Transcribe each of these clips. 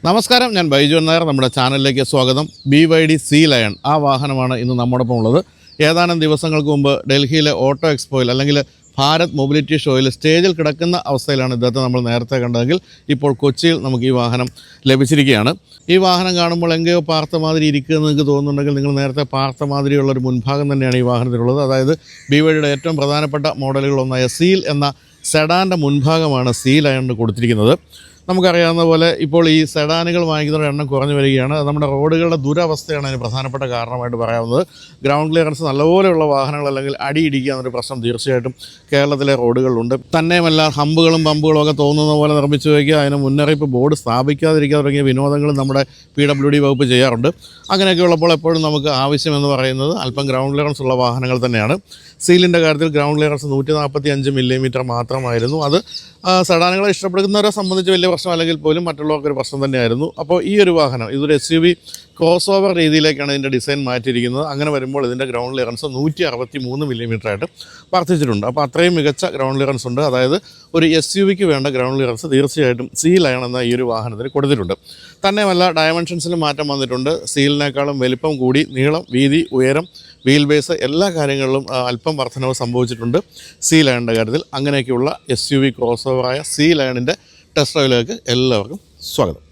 നമസ്കാരം, ഞാൻ ബൈജു നായർ. നമ്മുടെ ചാനലിലേക്ക് സ്വാഗതം. BYD സീ ലയൺ ആ വാഹനമാണ് ഇന്ന് നമ്മോടൊപ്പം ഉള്ളത്. ഏതാനും ദിവസങ്ങൾക്ക് മുമ്പ് ഡൽഹിയിലെ ഓട്ടോ എക്സ്പോയിൽ അല്ലെങ്കിൽ ഭാരത് മൊബിലിറ്റി ഷോയിൽ സ്റ്റേജിൽ കിടക്കുന്ന അവസ്ഥയിലാണ് ഇദ്ദേഹത്തെ നമ്മൾ നേരത്തെ കണ്ടതെങ്കിൽ ഇപ്പോൾ കൊച്ചിയിൽ നമുക്ക് ഈ വാഹനം ലഭിച്ചിരിക്കുകയാണ്. ഈ വാഹനം കാണുമ്പോൾ എങ്കയോ പാർത്ത മാതിരി ഇരിക്കുമെന്ന് നിങ്ങൾക്ക് തോന്നുന്നുണ്ടെങ്കിൽ നിങ്ങൾ നേരത്തെ പാർത്ത മാതിരിയുള്ളൊരു മുൻഭാഗം തന്നെയാണ് ഈ വാഹനത്തിലുള്ളത്. അതായത് BYDയുടെ ഏറ്റവും പ്രധാനപ്പെട്ട മോഡലുകളൊന്നായ സീൽ എന്ന സെഡാൻ്റെ മുൻഭാഗമാണ് സീ ലയണിന് കൊടുത്തിരിക്കുന്നത്. നമുക്കറിയാവുന്ന പോലെ ഇപ്പോൾ ഈ സെഡാനുകൾ വാങ്ങിക്കുന്നവരുടെ എണ്ണം കുറഞ്ഞു വരികയാണ്. അത് നമ്മുടെ റോഡുകളുടെ ദുരവസ്ഥയാണ് അതിന് പ്രധാനപ്പെട്ട കാരണമായിട്ട് പറയാവുന്നത്. ഗ്രൗണ്ട് ക്ലിയറൻസ് നല്ലപോലെയുള്ള വാഹനങ്ങൾ അല്ലെങ്കിൽ അടിയിടിക്കുക എന്നൊരു പ്രശ്നം തീർച്ചയായിട്ടും കേരളത്തിലെ റോഡുകളിലുണ്ട്. തന്നെയുമല്ല, ഹമ്പുകളും പമ്പുകളും ഒക്കെ തോന്നുന്ന പോലെ നിർമ്മിച്ചു വയ്ക്കുക, അതിന് മുന്നറിയിപ്പ് ബോർഡ് സ്ഥാപിക്കാതിരിക്കുക തുടങ്ങിയ വിനോദങ്ങളും നമ്മുടെ PWD വകുപ്പ് ചെയ്യാറുണ്ട്. അങ്ങനെയൊക്കെ ഉള്ളപ്പോൾ എപ്പോഴും നമുക്ക് ആവശ്യമെന്ന് പറയുന്നത് അല്പം ഗ്രൗണ്ട് ക്ലിയറൻസ് ഉള്ള വാഹനങ്ങൾ തന്നെയാണ്. സീലിൻ്റെ കാര്യത്തിൽ ഗ്രൗണ്ട് ക്ലിയറൻസ് 145 മില്ലിമീറ്റർ മാത്രമായിരുന്നു. അത് സെഡാനുകളെ ഇഷ്ടപ്പെടുന്നവരെ സംബന്ധിച്ച് വലിയ പ്രശ്നം അല്ലെങ്കിൽ പോലും മറ്റുള്ളവർക്കൊരു പ്രശ്നം തന്നെയായിരുന്നു. അപ്പോൾ ഈ ഒരു വാഹനം ഇതൊരു SUV ക്രോസ് ഓവർ രീതിയിലേക്കാണ് ഇതിൻ്റെ ഡിസൈൻ മാറ്റിയിരിക്കുന്നത്. അങ്ങനെ വരുമ്പോൾ ഇതിൻ്റെ ഗ്രൗണ്ട് ക്ലിയറൻസ് 163 മില്ലിമീറ്ററായിട്ട് വർദ്ധിച്ചിട്ടുണ്ട്. അപ്പോൾ അത്രയും മികച്ച ഗ്രൗണ്ട് ക്ലിയറൻസ് ഉണ്ട്. അതായത് ഒരു SUVക്ക് വേണ്ട ഗ്രൗണ്ട് ക്ലിയറൻസ് തീർച്ചയായിട്ടും സീ ലയൺ എന്ന ഈ ഒരു വാഹനത്തിന് കൊടുത്തിട്ടുണ്ട്. തന്നെയുമല്ല, ഡയമെൻഷൻസിലും മാറ്റം വന്നിട്ടുണ്ട്. സീലിനേക്കാളും വലിപ്പം കൂടി, നീളം, വീതി, ഉയരം, വീൽ ബേസ് എല്ലാ കാര്യങ്ങളിലും അല്പം വർധനവ് സംഭവിച്ചിട്ടുണ്ട് സീ ലയണിൻ്റെ കാര്യത്തിൽ. അങ്ങനെയൊക്കെയുള്ള SUV ക്രോസ് ഓവറായ സീ ലയണിൻ്റെ ടെസ്റ്റ് ഡ്രൈവിലേക്ക് എല്ലാവർക്കും സ്വാഗതം.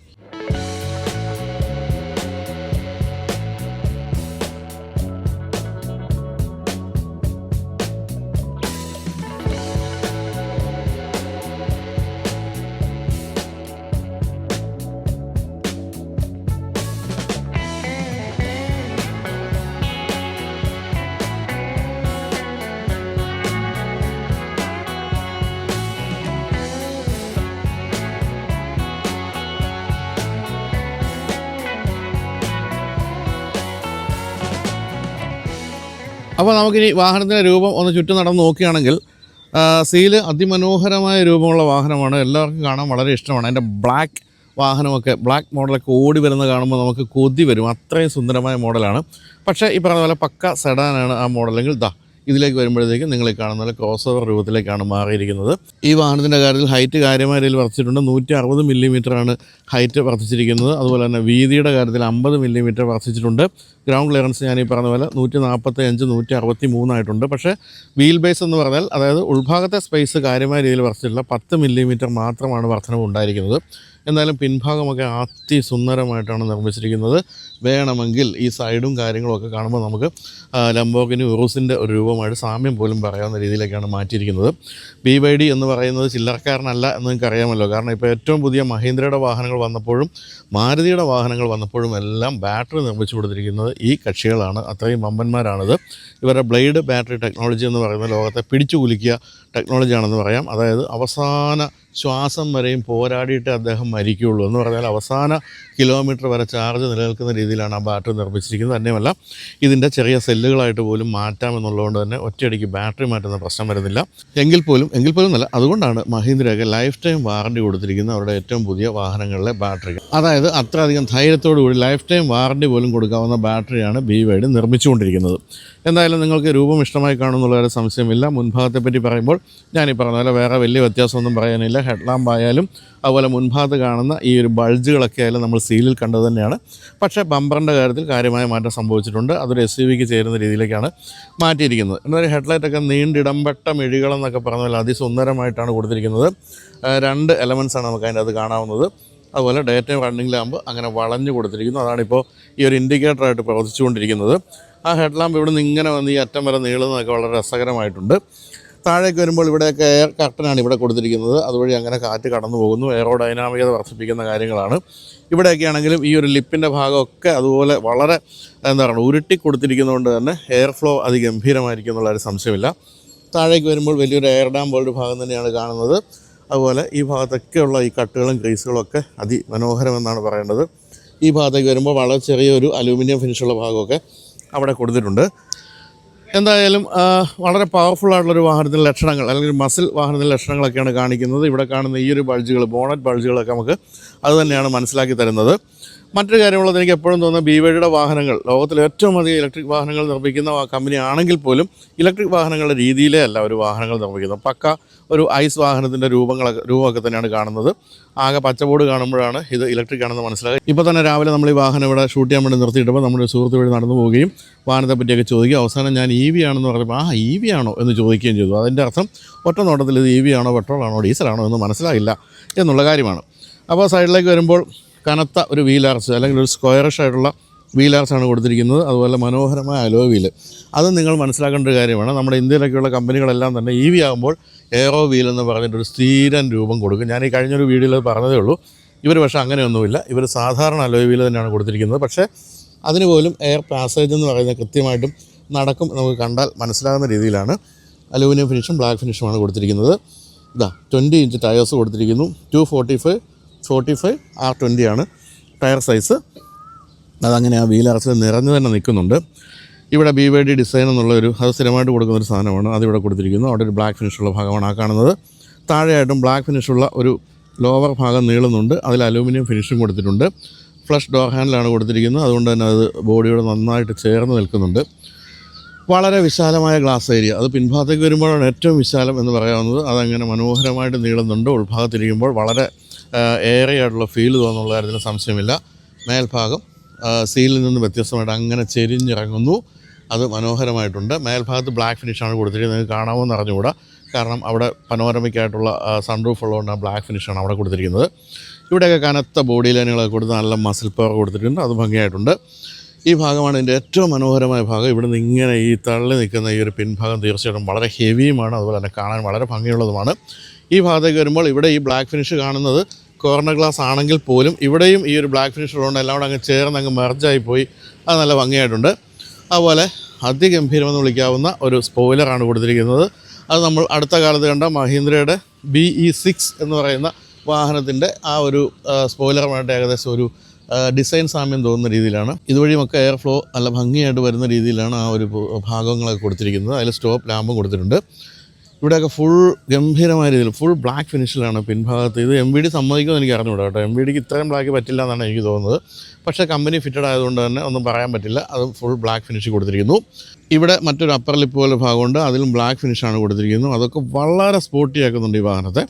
അപ്പോൾ നമുക്കിനി വാഹനത്തിൻ്റെ രൂപം ഒന്ന് ചുറ്റും നടന്ന് നോക്കുകയാണെങ്കിൽ സീല് അതിമനോഹരമായ രൂപമുള്ള വാഹനമാണ്. എല്ലാവർക്കും കാണാൻ വളരെ ഇഷ്ടമാണ്. അതിൻ്റെ ബ്ലാക്ക് വാഹനമൊക്കെ, ബ്ലാക്ക് മോഡലൊക്കെ ഓടി വരുന്ന കാണുമ്പോൾ നമുക്ക് കൊതി വരും. അത്രയും സുന്ദരമായ മോഡലാണ്. പക്ഷേ ഈ പറഞ്ഞ പോലെ പക്ക സെഡാനാണ് ആ മോഡലെങ്കിൽ ഇതിലേക്ക് വരുമ്പോഴത്തേക്കും നിങ്ങൾ കാണുന്ന പോലെ ക്രോസ് ഓവർ രൂപത്തിലേക്കാണ് മാറിയിരിക്കുന്നത്. ഈ വാഹനത്തിൻ്റെ കാര്യത്തിൽ ഹൈറ്റ് കാര്യമായ രീതിയിൽ വർദ്ധിച്ചിട്ടുണ്ട്. 160 മില്ലിമീറ്ററാണ് ഹൈറ്റ് വർദ്ധിച്ചിരിക്കുന്നത്. അതുപോലെ തന്നെ വീതിയുടെ കാര്യത്തിൽ 50 മില്ലിമീറ്റർ വർദ്ധിച്ചിട്ടുണ്ട്. ഗ്രൗണ്ട് ക്ലിയറൻസ് ഞാൻ ഈ പറഞ്ഞ പോലെ 145, 163 ആയിട്ടുണ്ട്. പക്ഷേ വീൽ ബേസ് എന്ന് പറഞ്ഞാൽ, അതായത് ഉൾഭാഗത്തെ സ്പേസ് കാര്യമായ രീതിയിൽ വർദ്ധിച്ചിട്ടില്ല. 10 മില്ലിമീറ്റർ മാത്രമാണ് വർധനവ് ഉണ്ടായിരിക്കുന്നത്. എന്നാലും പിൻഭാഗമൊക്കെ അതിസുന്ദരമായിട്ടാണ് നിർമ്മിച്ചിരിക്കുന്നത്. വേണമെങ്കിൽ ഈ സൈഡും കാര്യങ്ങളൊക്കെ കാണുമ്പോൾ നമുക്ക് ലംബോർഗിനി ഉറൂസിൻ്റെ ഒരു രൂപമായിട്ട് സാമ്യം പോലും പറയാവുന്ന രീതിയിലേക്കാണ് മാറ്റിയിരിക്കുന്നത്. BYD എന്ന് പറയുന്നത് ചില്ലറക്കാരനല്ല എന്ന് നിങ്ങൾക്ക് അറിയാമല്ലോ. കാരണം ഇപ്പോൾ ഏറ്റവും പുതിയ മഹീന്ദ്രയുടെ വാഹനങ്ങൾ വന്നപ്പോഴും മാരുതിയുടെ വാഹനങ്ങൾ വന്നപ്പോഴും എല്ലാം ബാറ്ററി നിർമ്മിച്ചു കൊടുത്തിരിക്കുന്നത് ഈ കക്ഷികളാണ്. അത്രയും വമ്പന്മാരാണിത്. ഇവരുടെ ബ്ലേഡ് ബാറ്ററി ടെക്നോളജി എന്ന് പറയുന്നത് ലോകത്തെ പിടിച്ചു കുലുക്കിയ ടെക്നോളജിയാണെന്ന് പറയാം. അതായത് അവസാന ശ്വാസം വരെയും പോരാടിയിട്ട് അദ്ദേഹം മരിക്കുകയുള്ളൂ എന്ന് പറഞ്ഞാൽ അവസാന കിലോമീറ്റർ വരെ ചാർജ് നിലനിൽക്കുന്ന രീതിയിലാണ് ആ ബാറ്ററി നിർമ്മിച്ചിരിക്കുന്നത്. തന്നെയുമല്ല, ഇതിൻ്റെ ചെറിയ സെല്ലുകളായിട്ട് പോലും മാറ്റാമെന്നുള്ളതുകൊണ്ട് തന്നെ ഒറ്റയടിക്ക് ബാറ്ററി മാറ്റുന്ന പ്രശ്നം വരുന്നില്ല. എങ്കിൽ പോലും നല്ല അതുകൊണ്ടാണ് മഹീന്ദ്രയൊക്കെ ലൈഫ് ടൈം വാറണ്ടി കൊടുത്തിരിക്കുന്നത് അവരുടെ ഏറ്റവും പുതിയ വാഹനങ്ങളിലെ ബാറ്ററികൾ. അതായത് അത്രയധികം ധൈര്യത്തോടു കൂടി ലൈഫ് ടൈം വാറണ്ടി പോലും കൊടുക്കാവുന്ന ബാറ്ററിയാണ് BYD നിർമ്മിച്ചുകൊണ്ടിരിക്കുന്നത്. എന്തായാലും നിങ്ങൾക്ക് രൂപം ഇഷ്ടമായി കാണുമെന്നുള്ള ഒരു സംശയമില്ല. മുൻഭാഗത്തെപ്പറ്റി പറയുമ്പോൾ ഞാനീ പറഞ്ഞ പോലെ വേറെ വലിയ വ്യത്യാസമൊന്നും പറയാനില്ല. ഹെഡ് ലാമ്പ് ആയാലും അതുപോലെ മുൻഭാഗത്ത് കാണുന്ന ഈ ഒരു ബൾജുകളൊക്കെ ആയാലും നമ്മൾ സീലിൽ കണ്ടത് തന്നെയാണ്. പക്ഷേ ബമ്പറിൻ്റെ കാര്യത്തിൽ കാര്യമായ മാറ്റം സംഭവിച്ചിട്ടുണ്ട്. അതൊരു SUVക്ക് ചേരുന്ന രീതിയിലേക്കാണ് മാറ്റിയിരിക്കുന്നത്. എന്നാൽ ഹെഡ്ലൈറ്റൊക്കെ നീണ്ടിടംപെട്ട മിഴികളെന്നൊക്കെ പറഞ്ഞ പോലെ അതിസുന്ദരമായിട്ടാണ് കൊടുത്തിരിക്കുന്നത്. 2 എലമെൻസാണ് നമുക്ക് അതിൻ്റെ അത് കാണാവുന്നത്. അതുപോലെ ഡേ ടൈം റണ്ണിംഗ് ലാമ്പ് അങ്ങനെ വളഞ്ഞു കൊടുത്തിരിക്കുന്നു. അതാണിപ്പോൾ ഈ ഒരു ഇൻഡിക്കേറ്ററായിട്ട് പ്രവർത്തിച്ചുകൊണ്ടിരിക്കുന്നത്. ആ ഹെഡ് ലാമ്പ് ഇവിടെ നിന്ന് ഇങ്ങനെ വന്ന് ഈ അറ്റം വരെ നീളുന്നതൊക്കെ വളരെ രസകരമായിട്ടുണ്ട്. താഴേക്ക് വരുമ്പോൾ ഇവിടെയൊക്കെ എയർ കർട്ടനാണ് ഇവിടെ കൊടുത്തിരിക്കുന്നത്. അതുവഴി അങ്ങനെ കാറ്റ് കടന്നു പോകുന്നു. എയറോഡൈനാമികത വർദ്ധിപ്പിക്കുന്ന കാര്യങ്ങളാണ്. ഇവിടെയൊക്കെ ആണെങ്കിലും ഈ ഒരു ലിപ്പിൻ്റെ ഭാഗമൊക്കെ അതുപോലെ വളരെ ഉരുട്ടി കൊടുത്തിരിക്കുന്നതുകൊണ്ട് തന്നെ എയർ ഫ്ലോ അതിഗംഭീരമായിരിക്കും എന്നുള്ളൊരു സംശയമില്ല. താഴേക്ക് വരുമ്പോൾ വലിയൊരു എയർ ഡാം പോലൊരു ഭാഗം തന്നെയാണ് കാണുന്നത്. അതുപോലെ ഈ ഭാഗത്തൊക്കെയുള്ള ഈ കട്ടുകളും ക്രീസുകളും ഒക്കെ അതിമനോഹരമെന്നാണ് പറയേണ്ടത്. ഈ ഭാഗത്തേക്ക് വരുമ്പോൾ വളരെ ചെറിയൊരു അലൂമിനിയം ഫിനിഷുള്ള ഭാഗമൊക്കെ അവിടെ കൊടുത്തിട്ടുണ്ട്. എന്തായാലും വളരെ പവർഫുള്ളായിട്ടുള്ളൊരു വാഹനത്തിൻ്റെ ലക്ഷണങ്ങൾ അല്ലെങ്കിൽ മസിൽ വാഹനത്തിൻ്റെ ലക്ഷണങ്ങളൊക്കെയാണ് കാണിക്കുന്നത്. ഇവിടെ കാണുന്ന ഈ ഒരു ബൾജുകൾ, ബോണറ്റ് ബൾജുകളൊക്കെ നമുക്ക് അത് തന്നെയാണ് മനസ്സിലാക്കി തരുന്നത്. മറ്റൊരു കാര്യമുള്ളത്, എനിക്ക് എപ്പോഴും തോന്നുന്നത് BYDയുടെ വാഹനങ്ങൾ ലോകത്തിലെ ഏറ്റവും അധികം ഇലക്ട്രിക് വാഹനങ്ങൾ നിർമ്മിക്കുന്ന കമ്പനി ആണെങ്കിൽ പോലും ഇലക്ട്രിക് വാഹനങ്ങളുടെ രീതിയിലേ അല്ല ഒരു വാഹനങ്ങൾ നിർമ്മിക്കുന്നത്. പക്ക ഒരു ഐസ് വാഹനത്തിൻ്റെ രൂപമൊക്കെ തന്നെയാണ് കാണുന്നത്. ആകെ പച്ചബോർഡ് കാണുമ്പോഴാണ് ഇത് ഇലക്ട്രിക് ആണെന്ന് മനസ്സിലാക്കുക. ഇപ്പോൾ തന്നെ രാവിലെ നമ്മൾ ഈ വാഹനം ഇവിടെ ഷൂട്ട് ചെയ്യാൻ വേണ്ടി നിർത്തിയിട്ടപ്പോൾ നമ്മുടെ സുഹൃത്ത് വഴി നടന്നു പോവുകയും വാഹനത്തെ പറ്റിയൊക്കെ ചോദിക്കുക. അവസാനം ഞാൻ EV ആണെന്ന് പറഞ്ഞപ്പോൾ EV ആണോ എന്ന് ചോദിക്കുകയും ചെയ്തു. അതിൻ്റെ അർത്ഥം ഒറ്റ നോട്ടത്തിൽ ഇത് EV ആണോ പെട്രോളാണോ ഡീസലാണോ എന്ന് മനസ്സിലായില്ല എന്നുള്ള കാര്യമാണ്. അപ്പോൾ സൈഡിലേക്ക് വരുമ്പോൾ കനത്ത ഒരു വീൽ ആർച്ച് അല്ലെങ്കിൽ ഒരു സ്ക്വയറിഷ് ആയിട്ടുള്ള വീൽ ആർച്ചാണ് കൊടുത്തിരിക്കുന്നത്. അതുപോലെ മനോഹരമായ അലോ വീല്. അത് നിങ്ങൾ മനസ്സിലാക്കേണ്ട ഒരു കാര്യമാണ്. നമ്മുടെ ഇന്ത്യയിലൊക്കെയുള്ള കമ്പനികളെല്ലാം തന്നെ EV ആകുമ്പോൾ എയറോ വീൽ എന്ന് പറഞ്ഞിട്ടൊരു സ്ഥിരം രൂപം കൊടുക്കും. ഞാൻ ഈ കഴിഞ്ഞൊരു വീഡിയോയിൽ പറഞ്ഞതേ ഉള്ളൂ. ഇവർ പക്ഷേ അങ്ങനെയൊന്നുമില്ല. ഇവർ സാധാരണ അലോ വീൽ തന്നെയാണ് കൊടുത്തിരിക്കുന്നത്. പക്ഷേ അതിന് പോലും എയർ പാസേജ് എന്ന് പറയുന്നത് കൃത്യമായിട്ടും നടക്കും നമുക്ക് കണ്ടാൽ മനസ്സിലാകുന്ന രീതിയിലാണ് അലൂമിനിയം ഫിനിഷും ബ്ലാക്ക് ഫിനിഷുമാണ് കൊടുത്തിരിക്കുന്നത്. 20 ഇഞ്ച് ടയേഴ്സ് കൊടുത്തിരിക്കുന്നു. 245 R20 ആണ് ടയർ സൈസ്. അതങ്ങനെ ആ വീൽ അറച്ചിൽ നിറഞ്ഞു തന്നെ നിൽക്കുന്നുണ്ട്. ഇവിടെ BYD ഡിസൈൻ എന്നുള്ളൊരു അത് സ്ഥിരമായിട്ട് കൊടുക്കുന്നൊരു സാധനമാണ്. അതിവിടെ കൊടുത്തിരിക്കുന്നു. അവിടെ ഒരു ബ്ലാക്ക് ഫിനിഷുള്ള ഭാഗമാണ് ആ കാണുന്നത്. താഴെയായിട്ടും ബ്ലാക്ക് ഫിനിഷുള്ള ഒരു ലോവർ ഭാഗം നീളുന്നുണ്ട്. അതിൽ അലൂമിനിയം ഫിനിഷും കൊടുത്തിട്ടുണ്ട്. ഫ്ലഷ് ഡോർ ഹാൻഡിലാണ് കൊടുത്തിരിക്കുന്നത്. അതുകൊണ്ട് തന്നെ അത് ബോഡിയോട് നന്നായിട്ട് ചേർന്ന് നിൽക്കുന്നുണ്ട്. വളരെ വിശാലമായ ഗ്ലാസ് ഏരിയ. അത് പിൻഭാഗത്തേക്ക് വരുമ്പോഴാണ് ഏറ്റവും വിശാലം എന്ന് പറയാവുന്നത്. അതങ്ങനെ മനോഹരമായിട്ട് നീളുന്നുണ്ട്. ഉൾഭാഗത്തിരിക്കുമ്പോൾ വളരെ ഏറെയായിട്ടുള്ള ഫീൽ തോന്നുന്നുള്ള കാര്യത്തിന് സംശയമില്ല. മേൽഭാഗം സീലിൽ നിന്ന് വ്യത്യസ്തമായിട്ട് അങ്ങനെ ചെരിഞ്ഞിറങ്ങുന്നു. അത് മനോഹരമായിട്ടുണ്ട്. മേൽഭാഗത്ത് ബ്ലാക്ക് ഫിനിഷാണ് കൊടുത്തിരിക്കുന്നത്. നിങ്ങൾക്ക് കാണാമെന്ന് അറിഞ്ഞുകൂടാ, കാരണം അവിടെ പനോരമിക്കായിട്ടുള്ള സൺറൂഫ് ഉള്ളതുകൊണ്ട് ആ ബ്ലാക്ക് ഫിനിഷാണ് അവിടെ കൊടുത്തിരിക്കുന്നത്. ഇവിടെയൊക്കെ കനത്ത ബോഡി ലൈനുകളൊക്കെ കൊടുത്ത് നല്ല മസിൽ പവർ കൊടുത്തിട്ടുണ്ട്. അത് ഭംഗിയായിട്ടുണ്ട്. ഈ ഭാഗമാണ് ഇതിൻ്റെ ഏറ്റവും മനോഹരമായ ഭാഗം. ഇവിടെ നിന്ന് ഇങ്ങനെ ഈ തള്ളി നിൽക്കുന്ന ഈ ഒരു പിൻഭാഗം തീർച്ചയായിട്ടും വളരെ ഹെവിയുമാണ്. അതുപോലെ തന്നെ കാണാൻ വളരെ ഭംഗിയുള്ളതുമാണ്. ഈ ഭാഗത്തേക്ക് വരുമ്പോൾ ഇവിടെ ഈ ബ്ലാക്ക് ഫിനിഷ് കാണുന്നത് കോർണർ ഗ്ലാസ് ആണെങ്കിൽ പോലും ഇവിടെയും ഈ ഒരു ബ്ലാക്ക് ഫിനിഷ് ഉള്ളതുകൊണ്ട് എല്ലാം കൂടെ അങ്ങ് ചേർന്ന് അങ്ങ് മെർജായി പോയി. അത് നല്ല ഭംഗിയായിട്ടുണ്ട്. അതുപോലെ അതിഗംഭീരമെന്ന് വിളിക്കാവുന്ന ഒരു സ്പോയിലറാണ് കൊടുത്തിരിക്കുന്നത്. അത് നമ്മൾ അടുത്ത കാലത്ത് കണ്ട മഹീന്ദ്രയുടെ BE6 എന്ന് പറയുന്ന വാഹനത്തിൻ്റെ ആ ഒരു സ്പോയിലറുമായിട്ട് ഏകദേശം ഒരു ഡിസൈൻ സാമ്യം തോന്നുന്ന രീതിയിലാണ്. ഇതുവഴിയുമൊക്കെ എയർ ഫ്ലോ നല്ല ഭംഗിയായിട്ട് വരുന്ന രീതിയിലാണ് ആ ഒരു ഭാഗങ്ങളൊക്കെ കൊടുത്തിരിക്കുന്നത്. അതിൽ സ്റ്റോപ്പ് ലാമ്പും കൊടുത്തിട്ടുണ്ട്. ഇവിടെയൊക്കെ ഫുൾ ഗംഭീരമായ രീതിയിൽ ഫുൾ ബ്ലാക്ക് ഫിനിഷിലാണ് പിൻഭാഗത്ത്. ഇത് MVD സമ്മതിക്കുമെന്ന് എനിക്ക് അറിഞ്ഞുകൂടാ കേട്ടോ. MVDക്ക് ഇത്രയും ബ്ലാക്ക് പറ്റില്ല എന്നാണ് എനിക്ക് തോന്നുന്നത്. പക്ഷേ കമ്പനി ഫിറ്റഡ് ആയതുകൊണ്ട് തന്നെ ഒന്നും പറയാൻ പറ്റില്ല. അത് ഫുൾ ബ്ലാക്ക് ഫിനിഷ് കൊടുത്തിരിക്കുന്നു. ഇവിടെ മറ്റൊരു അപ്പർ ലിപ്പ് പോലെ ഭാഗമുണ്ട്. അതിലും ബ്ലാക്ക് ഫിനിഷാണ് കൊടുത്തിരിക്കുന്നത്. അതൊക്കെ വളരെ സ്പോർട്ടിയാക്കുന്നുണ്ട് ഈ വാഹനത്തെ.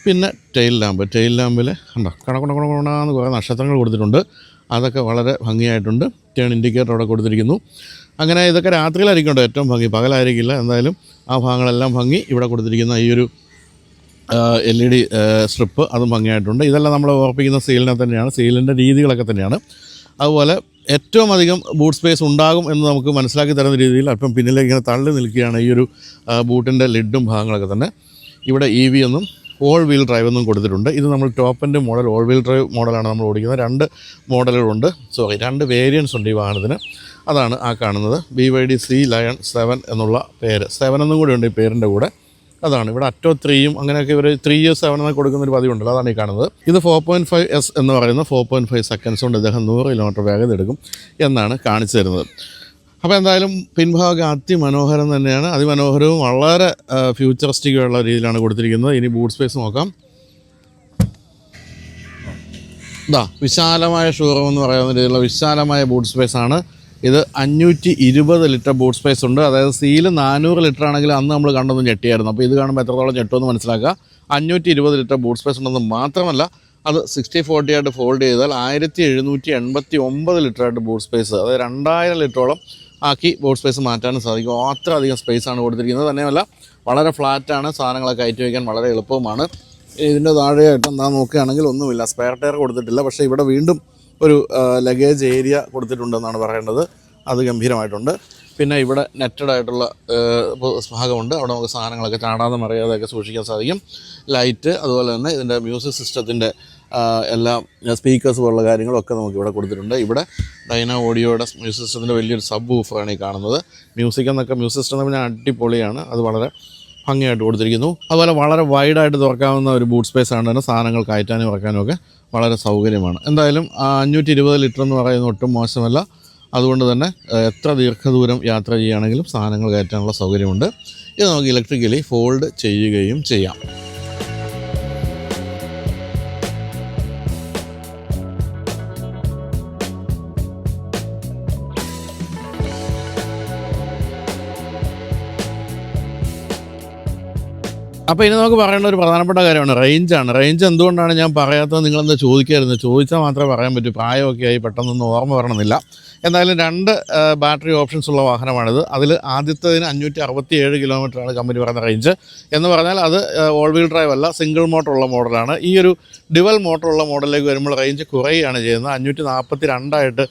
പിന്നെ ടെയിൽ ലാമ്പിൽ കണ്ടോ കണക്കണക്കണക്കണെന്ന് കുറേ നക്ഷത്രങ്ങൾ കൊടുത്തിട്ടുണ്ട്. അതൊക്കെ വളരെ ഭംഗിയായിട്ടുണ്ട്. ടേൺ ഇൻഡിക്കേറ്റർ അവിടെ കൊടുത്തിരിക്കുന്നു. അങ്ങനെ ഇതൊക്കെ രാത്രിയിലായിരിക്കും കേട്ടോ ഏറ്റവും ഭംഗി, പകലായിരിക്കില്ല. എന്തായാലും ആ ഭാഗങ്ങളെല്ലാം ഭംഗി. ഇവിടെ കൊടുത്തിരിക്കുന്ന ഈ ഒരു LED സ്ട്രിപ്പ് അതും ഭംഗിയായിട്ടുണ്ട്. ഇതെല്ലാം നമ്മൾ ഓർപ്പിക്കുന്ന സീലിനെ തന്നെയാണ്, സീലിൻ്റെ രീതികളൊക്കെ തന്നെയാണ്. അതുപോലെ ഏറ്റവും അധികം ബൂട്ട് സ്പേസ് ഉണ്ടാകും എന്ന് നമുക്ക് മനസ്സിലാക്കി തരുന്ന രീതിയിൽ അല്പം പിന്നിലേക്ക് ഇങ്ങനെ തള്ളി നിൽക്കുകയാണ് ഈ ഒരു ബൂട്ടിൻ്റെ ലിഡും ഭാഗങ്ങളൊക്കെ തന്നെ. ഇവിടെ EV എന്നും ഓൾ വീൽ ഡ്രൈവ് എന്നും കൊടുത്തിട്ടുണ്ട്. ഇത് നമ്മൾ top end model all wheel drive മോഡലാണ് നമ്മൾ ഓടിക്കുന്നത്. 2 വേരിയൻസ് ഉണ്ട് ഈ വാഹനത്തിന്. അതാണ് ആ കാണുന്നത്. BYD Sea Lion 7 എന്നുള്ള പേര്. 7 എന്നും കൂടി ഉണ്ട് ഈ പേരിൻ്റെ കൂടെ. അതാണ് ഇവിടെ അറ്റോ 3യും അങ്ങനെയൊക്കെ ഇവർ 3-7 എന്നൊക്കെ കൊടുക്കുന്നൊരു പതിവുണ്ടല്ലോ. അതാണ് ഈ കാണുന്നത്. ഇത് 4.5S എന്ന് പറയുന്ന 4.5 സെക്കൻഡ്സ് കൊണ്ട് ഇദ്ദേഹം 100 കിലോമീറ്റർ വേഗത എടുക്കും എന്നാണ് കാണിച്ചു തരുന്നത്. അപ്പോൾ എന്തായാലും പിൻഭാഗം അതിമനോഹരം തന്നെയാണ്. അതിമനോഹരവും വളരെ ഫ്യൂച്ചറിസ്റ്റിക്കുള്ള രീതിയിലാണ് കൊടുത്തിരിക്കുന്നത്. ഇനി ബൂട്ട് സ്പേസ് നോക്കാം. വിശാലമായ ഷോറൂം എന്ന് പറയുന്ന രീതിയിലുള്ള വിശാലമായ ബൂട്ട് സ്പേസാണ് ഇത്. 520 ലിറ്റർ ബൂട്ട് സ്പേസ് ഉണ്ട്. അതായത് സീല് 400 ലിറ്റർ ആണെങ്കിൽ അന്ന് നമ്മൾ കണ്ടൊന്നും ഞെട്ടിയായിരുന്നു. അപ്പോൾ ഇത് കാണുമ്പോൾ എത്രത്തോളം ഞെട്ടുമെന്ന് മനസ്സിലാക്കുക. 520 ലിറ്റർ ബൂട്ട് സ്പേസ് ഉണ്ടെന്ന് മാത്രമല്ല അത് 60/40 ആയിട്ട് ഫോൾഡ് ചെയ്താൽ 1789 ലിറ്ററായിട്ട് ബൂട്ട് സ്പേസ്, അതായത് 2000 ലിറ്ററോളം ആക്കി ബൂട്ട് സ്പേസ് മാറ്റാനും സാധിക്കും. അത്ര അധികം സ്പേസാണ് കൊടുത്തിരിക്കുന്നത്. തന്നെയല്ല വളരെ ഫ്ലാറ്റാണ്. സാധനങ്ങളൊക്കെ കയറ്റി വയ്ക്കാൻ വളരെ എളുപ്പവുമാണ്. ഇതിൻ്റെ താഴെയായിട്ട് എന്താ നോക്കുകയാണെങ്കിൽ ഒന്നുമില്ല, സ്പെയർ ടയർ കൊടുത്തിട്ടില്ല. പക്ഷേ ഇവിടെ വീണ്ടും ഒരു ലഗേജ് ഏരിയ കൊടുത്തിട്ടുണ്ടെന്നാണ് പറയേണ്ടത്. അത് ഗംഭീരമായിട്ടുണ്ട്. പിന്നെ ഇവിടെ നെറ്റഡ് ആയിട്ടുള്ള ഭാഗമുണ്ട്. അവിടെ നമുക്ക് സാധനങ്ങളൊക്കെ ചാടാതെ മറിയാതെയൊക്കെ സൂക്ഷിക്കാൻ സാധിക്കും. ലൈറ്റ്, അതുപോലെ തന്നെ ഇതിൻ്റെ മ്യൂസിക് സിസ്റ്റത്തിൻ്റെ എല്ലാ സ്പീക്കേഴ്സ് പോലുള്ള കാര്യങ്ങളൊക്കെ നമുക്ക് ഇവിടെ കൊടുത്തിട്ടുണ്ട്. ഇവിടെ ഡൈന ഓഡിയോയുടെ മ്യൂസിക് സിസ്റ്റത്തിൻ്റെ വലിയൊരു സബ് വൂഫറാണ് ഈ കാണുന്നത്. മ്യൂസിക് സിസ്റ്റം എന്ന് പറഞ്ഞാൽ അടിപൊളിയാണ്. അത് വളരെ ഭംഗിയായിട്ട് കൊടുത്തിരിക്കുന്നു. അതുപോലെ വളരെ വൈഡായിട്ട് തുറക്കാവുന്ന ഒരു ബൂട്ട് സ്പേസ് ആണ്. തന്നെ സാധനങ്ങൾ കയറ്റാനും ഇറക്കാനും ഒക്കെ വളരെ സൗകര്യമാണ്. എന്തായാലും 520 ലിറ്റർ എന്ന് പറയുന്നത് ഒട്ടും മോശമല്ല. അതുകൊണ്ട് തന്നെ എത്ര ദീർഘദൂരം യാത്ര ചെയ്യുകയാണെങ്കിലും സാധനങ്ങൾ കയറ്റാനുള്ള സൗകര്യമുണ്ട്. ഇത് നമുക്ക് ഇലക്ട്രിക്കലി ഫോൾഡ് ചെയ്യുകയും ചെയ്യാം. അപ്പോൾ ഇനി നമുക്ക് പറയേണ്ട ഒരു പ്രധാനപ്പെട്ട കാര്യമാണ് റേഞ്ചാണ്. റേഞ്ച് എന്തുകൊണ്ടാണ് ഞാൻ പറയാത്തത് നിങ്ങളെന്താ ചോദിക്കായിരുന്നു, ചോദിച്ചാൽ മാത്രമേ പറയാൻ പറ്റൂ. പ്രായമൊക്കെ ആയി പെട്ടെന്നൊന്നും ഓർമ്മ വരണമെന്നില്ല. എന്തായാലും 2 ബാറ്ററി ഓപ്ഷൻസ് ഉള്ള വാഹനമാണിത്. അതിൽ ആദ്യത്തേതിന് 567 കിലോമീറ്ററാണ് കമ്പനി പറയുന്ന റേഞ്ച്. എന്ന് പറഞ്ഞാൽ അത് ഓൾ വീൽ ഡ്രൈവ് അല്ല, സിംഗിൾ മോട്ടറുള്ള മോഡലാണ്. ഈ ഒരു ഡുവൽ മോട്ടറുള്ള മോഡലിലേക്ക് വരുമ്പോൾ റേഞ്ച് കുറയുകയാണ് ചെയ്യുന്നത്. 542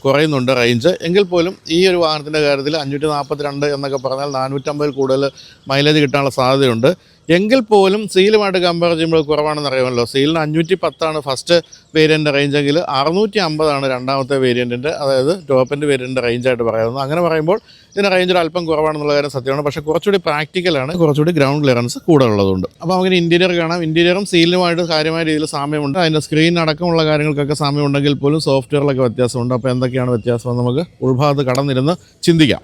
കുറയുന്നുണ്ട് റേഞ്ച്. എങ്കിൽ പോലും ഈ ഒരു വാഹനത്തിൻ്റെ കാര്യത്തിൽ 542 എന്നൊക്കെ പറഞ്ഞാൽ 450 കൂടുതൽ മൈലേജ് കിട്ടാനുള്ള സാധ്യതയുണ്ട്. എങ്കിൽ പോലും സീലുമായിട്ട് കമ്പയർ ചെയ്യുമ്പോൾ കുറവാണെന്ന് അറിയാമല്ലോ. സീലിന് 510 ഫസ്റ്റ് വേരിയൻ്റ് റേഞ്ചെങ്കിൽ 650 രണ്ടാമത്തെ വേരിയൻറ്റിൻ്റെ, അതായത് ടോപ്പിൻ്റെ വേരിയൻ്റ് റേഞ്ചായിട്ട് പറയാവുന്നത്. അങ്ങനെ പറയുമ്പോൾ ഇതിന് റേഞ്ച് ഒരു അല്പം കുറവാണെന്നുള്ള കാര്യം സത്യമാണ്. പക്ഷേ കുറച്ചുകൂടി പ്രാക്ടിക്കലാണ്, കുറച്ചുകൂടി ഗ്രൗണ്ട് ക്ലിയറൻസ് കൂടുതലുള്ളതുകൊണ്ട്. അപ്പോൾ നമുക്ക് ഇൻറ്റീരിയർ കാണാം. ഇൻറ്റീരിയറും സീലിനുമായിട്ട് കാര്യമായ രീതിയിൽ സാമ്യമുണ്ട്. അതിൻ്റെ സ്ക്രീൻ അടക്കമുള്ള കാര്യങ്ങൾക്കൊക്കെ സാമ്യമുണ്ടെങ്കിൽ പോലും സോഫ്റ്റ്വെയറിലൊക്കെ വ്യത്യാസമുണ്ട്. അപ്പോൾ എന്തൊക്കെയാണ് വ്യത്യാസം നമുക്ക് ഉൾഭാഗത്ത് കടന്നിരുന്ന് ചിന്തിക്കാം.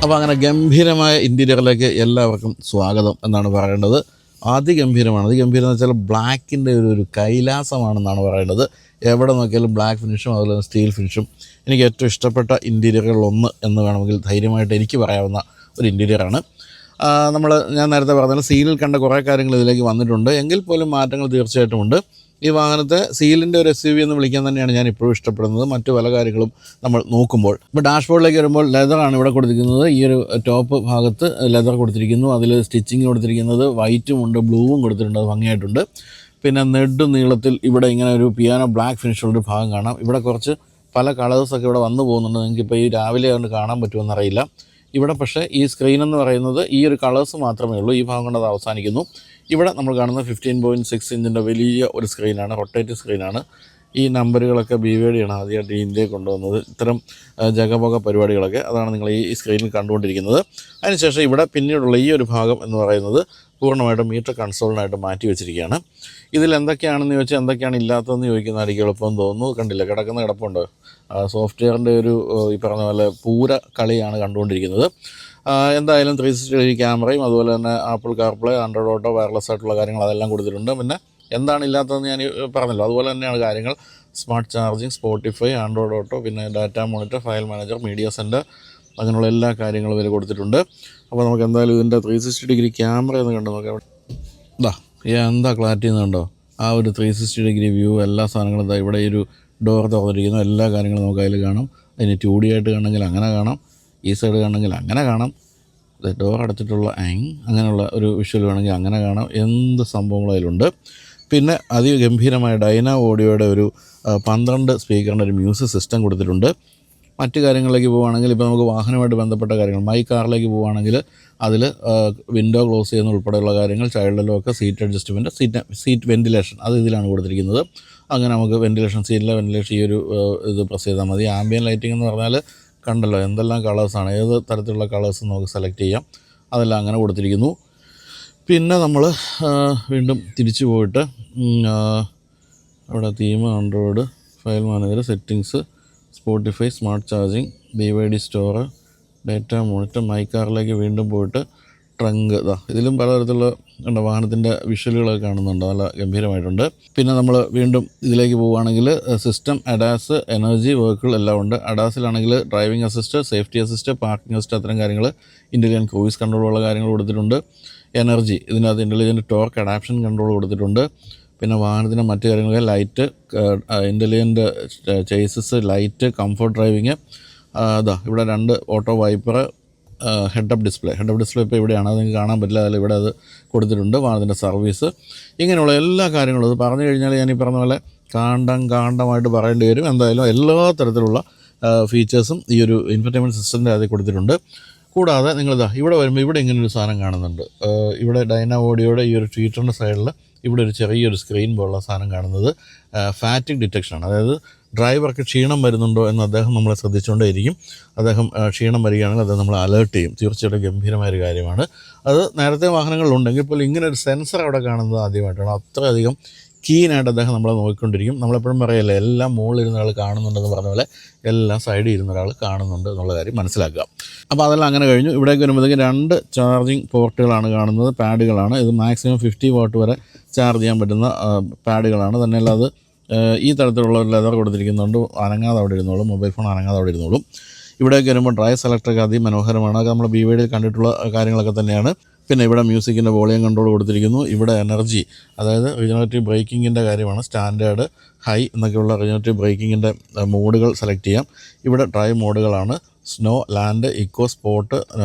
അപ്പോൾ അങ്ങനെ ഗംഭീരമായ ഇൻറ്റീരിയറിലേക്ക് എല്ലാവർക്കും സ്വാഗതം എന്നാണ് പറയേണ്ടത്. അതിഗംഭീരമാണ്. അതിഗംഭീരം എന്ന് വെച്ചാൽ ബ്ലാക്കിൻ്റെ ഒരു കൈലാസമാണെന്നാണ് പറയേണ്ടത്. എവിടെ നോക്കിയാലും ബ്ലാക്ക് ഫിനിഷും അതുപോലെ തന്നെ സ്റ്റീൽ ഫിനിഷും എനിക്ക് ഏറ്റവും ഇഷ്ടപ്പെട്ട ഇൻറ്റീരിയറുകളിലൊന്ന് എന്ന് വേണമെങ്കിൽ ധൈര്യമായിട്ട് എനിക്ക് പറയാവുന്ന ഒരു ഇൻറ്റീരിയറാണ്. ഞാൻ നേരത്തെ പറഞ്ഞാൽ സീലിൽ കണ്ട കുറേ കാര്യങ്ങൾ ഇതിലേക്ക് വന്നിട്ടുണ്ട്. എങ്കിൽ പോലും മാറ്റങ്ങൾ തീർച്ചയായിട്ടും ഉണ്ട്. ഈ വാഹനത്തെ സീലിൻ്റെ ഒരു SUV എന്ന് വിളിക്കാൻ തന്നെയാണ് ഞാൻ ഇപ്പോഴും ഇഷ്ടപ്പെടുന്നത്. മറ്റു പല കാര്യങ്ങളും നമ്മൾ നോക്കുമ്പോൾ ഇപ്പോൾ ഡാഷ്ബോർഡിലേക്ക് വരുമ്പോൾ ലെതറാണ് ഇവിടെ കൊടുത്തിരിക്കുന്നത്. ഈ ഒരു ടോപ്പ് ഭാഗത്ത് ലെതർ കൊടുത്തിരിക്കുന്നു. അതിൽ സ്റ്റിച്ചിങ് കൊടുത്തിരിക്കുന്നത് വൈറ്റും ഉണ്ട്, ബ്ലൂവും കൊടുത്തിട്ടുണ്ട്. അത് ഭംഗിയായിട്ടുണ്ട്. പിന്നെ നീളത്തിൽ ഇവിടെ ഇങ്ങനെ ഒരു പിയാനോ ബ്ലാക്ക് ഫിനിഷുള്ളൊരു ഭാഗം കാണാം. ഇവിടെ കുറച്ച് പല കളേഴ്സൊക്കെ ഇവിടെ വന്നു പോകുന്നുണ്ട്. നിങ്ങൾക്കിപ്പോൾ ഈ രാവിലെ കൊണ്ട് കാണാൻ പറ്റുമെന്നറിയില്ല. ഇവിടെ പക്ഷേ ഈ സ്ക്രീൻ എന്ന് പറയുന്നത് ഈ ഒരു കളേഴ്സ് മാത്രമേ ഉള്ളൂ. ഈ ഭാഗം കൊണ്ട് അത് അവസാനിക്കുന്നു. ഇവിടെ നമ്മൾ കാണുന്ന 15.6 ഇഞ്ചിൻ്റെ വലിയ ഒരു സ്ക്രീനാണ്, റൊട്ടേറ്റീവ് സ്ക്രീനാണ്. ഈ നമ്പറുകളൊക്കെ BYD ആണ് ആദ്യമായിട്ട് ഇന്ത്യയിൽ കൊണ്ടുവന്നത്. ഇത്തരം ജഗപൊക പരിപാടികളൊക്കെ അതാണ് നിങ്ങൾ ഈ സ്ക്രീനിൽ കണ്ടുകൊണ്ടിരിക്കുന്നത്. അതിനുശേഷം ഇവിടെ പിന്നീടുള്ള ഈ ഒരു ഭാഗം എന്ന് പറയുന്നത് പൂർണ്ണമായിട്ടും മീറ്റർ കൺസോളിനായിട്ട് മാറ്റി വെച്ചിരിക്കുകയാണ്. ഇതിൽ എന്തൊക്കെയാണെന്ന് ചോദിച്ചാൽ എന്തൊക്കെയാണ് ഇല്ലാത്തതെന്ന് ചോദിക്കുന്നതായിരിക്കും എളുപ്പം തോന്നുന്നു. കണ്ടില്ല, കിടക്കുന്ന കിടപ്പുണ്ട്. സോഫ്റ്റ്വെയറിൻ്റെ ഒരു ഈ പറഞ്ഞ പോലെ പൂര കളിയാണ് കണ്ടുകൊണ്ടിരിക്കുന്നത്. എന്തായാലും 360 ക്യാമറയും അതുപോലെ തന്നെ apple CarPlay, Android auto, wireless ആയിട്ടുള്ള കാര്യങ്ങൾ അതെല്ലാം കൊടുത്തിട്ടുണ്ട്. പിന്നെ എന്താണ് ഇല്ലാത്തതെന്ന് ഞാൻ പറഞ്ഞല്ലോ, അതുപോലെ തന്നെയാണ് കാര്യങ്ങൾ. Smart charging, Spotify, Android auto, പിന്നെ data monitor, file manager, media centre, അങ്ങനെയുള്ള എല്ലാ കാര്യങ്ങളും ഇതിൽ കൊടുത്തിട്ടുണ്ട്. അപ്പോൾ നമുക്ക് എന്തായാലും ഇതിൻ്റെ 360 ഡിഗ്രി ക്യാമറ എന്ന് കണ്ടു നോക്കാം. എന്താ ക്ലാരിറ്റി എന്നുണ്ടോ? ആ ഒരു 360 ഡിഗ്രി വ്യൂ, എല്ലാ സാധനങ്ങളും ഇവിടെ ഈ ഒരു ഡോർ തുറന്നിരിക്കുന്നു. എല്ലാ കാര്യങ്ങളും നമുക്ക് അതിൽ കാണാം. അതിന് 2D ആയിട്ട് കാണണമെങ്കിൽ അങ്ങനെ കാണാം, ഈ സൈഡ് കാണണമെങ്കിൽ അങ്ങനെ കാണാം, ഡോർ അടച്ചിട്ടുള്ള അങ്ങനെയുള്ള ഒരു വിഷ്വൽ വേണമെങ്കിൽ അങ്ങനെ കാണാം. എന്ത് സംഭവങ്ങളും അതിലുണ്ട്. പിന്നെ അതിഗംഭീരമായ ഡൈന ഓഡിയോയുടെ ഒരു 12 സ്പീക്കറിൻ്റെ ഒരു മ്യൂസിക് സിസ്റ്റം കൊടുത്തിട്ടുണ്ട്. മറ്റു കാര്യങ്ങളിലേക്ക് പോവുകയാണെങ്കിൽ ഇപ്പോൾ നമുക്ക് വാഹനമായിട്ട് ബന്ധപ്പെട്ട കാര്യങ്ങൾ, മൈ കാറിലേക്ക് പോവുകയാണെങ്കിൽ അതിൽ വിൻഡോ ക്ലോസ് ചെയ്യുന്ന ഉൾപ്പെടെയുള്ള കാര്യങ്ങൾ, child lock, seat adjustment, seat ventilation അത് ഇതിലാണ് കൊടുത്തിരിക്കുന്നത്. അങ്ങനെ നമുക്ക് വെൻറ്റിലേഷൻ, സീറ്റിലെ വെൻറ്റിലേഷൻ ഈ ഒരു ഇത് പ്രസ് ചെയ്താൽ മതി. ആംബിയൻ ലൈറ്റിംഗ് എന്ന് പറഞ്ഞാൽ കണ്ടല്ലോ എന്തെല്ലാം കളേഴ്സാണ്, ഏത് തരത്തിലുള്ള കളേഴ്സ് നമുക്ക് സെലക്ട് ചെയ്യാം, അതെല്ലാം അങ്ങനെ കൊടുത്തിരിക്കുന്നു. പിന്നെ നമ്മൾ വീണ്ടും തിരിച്ചു പോയിട്ട് അവിടെ theme, Android, file manager, settings, Spotify, smart charging, BYD store, data monitor, my കാറിലേക്ക് വീണ്ടും പോയിട്ട് ട്രങ്ക്, ഇതിലും പലതരത്തിലുള്ള വാഹനത്തിൻ്റെ വിഷ്വലുകളൊക്കെ കാണുന്നുണ്ട്, നല്ല ഗംഭീരമായിട്ടുണ്ട്. പിന്നെ നമ്മൾ വീണ്ടും ഇതിലേക്ക് പോവുകയാണെങ്കിൽ സിസ്റ്റം, അഡാസ്, എനർജി, വെഹിക്കിൾ എല്ലാം ഉണ്ട്. അഡാസിലാണെങ്കിൽ driving assist, safety assist, parking assist, അത്തരം കാര്യങ്ങൾ, ഇൻ്റലിജൻറ്റ് ക്രൂയിസ് കൺട്രോളുള്ള കാര്യങ്ങൾ കൊടുത്തിട്ടുണ്ട്. എനർജി, ഇതിനകത്ത് ഇൻ്റലിജൻറ്റ് ടോർക്ക് അഡാപ്ഷൻ കൺട്രോൾ കൊടുത്തിട്ടുണ്ട്. പിന്നെ വാഹനത്തിൻ്റെ മറ്റു കാര്യങ്ങൾ, light, intelligent chases, light, comfort driving, ഇവിടെ 2 auto wiper, head up display ഇപ്പോൾ ഇവിടെയാണ്, അത് നിങ്ങൾക്ക് കാണാൻ പറ്റില്ല, അതിൽ ഇവിടെ അത് കൊടുത്തിട്ടുണ്ട്. വാഹനത്തിൻ്റെ സർവീസ്, ഇങ്ങനെയുള്ള എല്ലാ കാര്യങ്ങളും ഇത് പറഞ്ഞു കഴിഞ്ഞാൽ ഞാൻ ഈ പറഞ്ഞ പോലെ കാണ്ടമായിട്ട് പറയേണ്ടി വരും. എന്തായാലും എല്ലാ തരത്തിലുള്ള ഫീച്ചേഴ്സും ഈ ഒരു ഇൻഫർടൈൻമെൻറ്റ് സിസ്റ്റത്തിൻ്റെ അതിൽ കൊടുത്തിട്ടുണ്ട്. കൂടാതെ നിങ്ങളിതാ ഇവിടെ വരുമ്പോൾ ഇവിടെ ഇങ്ങനൊരു സാധനം കാണുന്നുണ്ട്. ഇവിടെ ഡൈനാ ഓഡിയോയുടെ ഈ ഒരു ട്വീറ്ററിൻ്റെ സൈഡിൽ ഇവിടെ ഒരു ചെറിയൊരു സ്ക്രീൻ പോലുള്ള സാധനം കാണുന്നത് ഫാറ്റിക് ഡിറ്റക്ഷനാണ്. അതായത് ഡ്രൈവർക്ക് ക്ഷീണം വരുന്നുണ്ടോ എന്ന് അദ്ദേഹം നമ്മളെ ശ്രദ്ധിച്ചുകൊണ്ടേയിരിക്കും. അദ്ദേഹം ക്ഷീണം വരികയാണെങ്കിൽ അദ്ദേഹം നമ്മളെ അലേർട്ട് ചെയ്യും. തീർച്ചയായിട്ടും ഗംഭീരമായൊരു കാര്യമാണ്. അത് നേരത്തെ വാഹനങ്ങളിലുണ്ടെങ്കിൽ പോലും ഇങ്ങനെ ഒരു സെൻസർ അവിടെ കാണുന്നത് ആദ്യമായിട്ടാണ്. അത്രയധികം കീനായിട്ട് അദ്ദേഹം നമ്മളെ നോക്കിക്കൊണ്ടിരിക്കും. നമ്മളെപ്പോഴും പറയല്ലേ, എല്ലാം മുകളിൽ ഇരുന്ന ഒരാൾ കാണുന്നുണ്ടെന്ന് പറഞ്ഞ പോലെ എല്ലാം സൈഡിൽ ഇരുന്ന ഒരാൾ കാണുന്നുണ്ട് എന്നുള്ള കാര്യം മനസ്സിലാക്കുക. അപ്പോൾ അതെല്ലാം അങ്ങനെ കഴിഞ്ഞു. ഇവിടേക്ക് വരുമ്പോഴത്തേക്ക് 2 ചാർജിങ് പോർട്ടുകളാണ് കാണുന്നത്, പാഡുകളാണ്. ഇത് മാക്സിമം 50 വാട്ട് വരെ ചാർജ് ചെയ്യാൻ പറ്റുന്ന പാഡുകളാണ്. തന്നെയല്ല അത് ഈ തരത്തിലുള്ള ഒരു ലെതർ കൊടുത്തിരിക്കുന്നുണ്ട്, അനങ്ങാതെ അവിടെ ഇരുന്നോളും, മൊബൈൽ ഫോൺ അനങ്ങാതെ അവിടെ ഇരുന്നോളും. ഇവിടേക്ക് വരുമ്പോൾ ഡ്രൈവ് സെലക്ടറൊക്കെ അതിമനോഹരമാണ്. അത് നമ്മൾ BYD കണ്ടിട്ടുള്ള കാര്യങ്ങളൊക്കെ തന്നെയാണ്. പിന്നെ ഇവിടെ മ്യൂസിക്കിൻ്റെ വോളിയം കൺട്രോൾ കൊടുത്തിരിക്കുന്നു. ഇവിടെ എനർജി, അതായത് റീജനറേറ്റീവ് ബ്രേക്കിങ്ങിൻ്റെ കാര്യമാണ്. സ്റ്റാൻഡേർഡ്, ഹൈ എന്നൊക്കെയുള്ള റീജനറേറ്റീവ് ബ്രേക്കിങ്ങിൻ്റെ മോഡുകൾ സെലക്ട് ചെയ്യാം. ഇവിടെ ഡ്രൈവ് മോഡുകളാണ്, snow, land, eco, sport,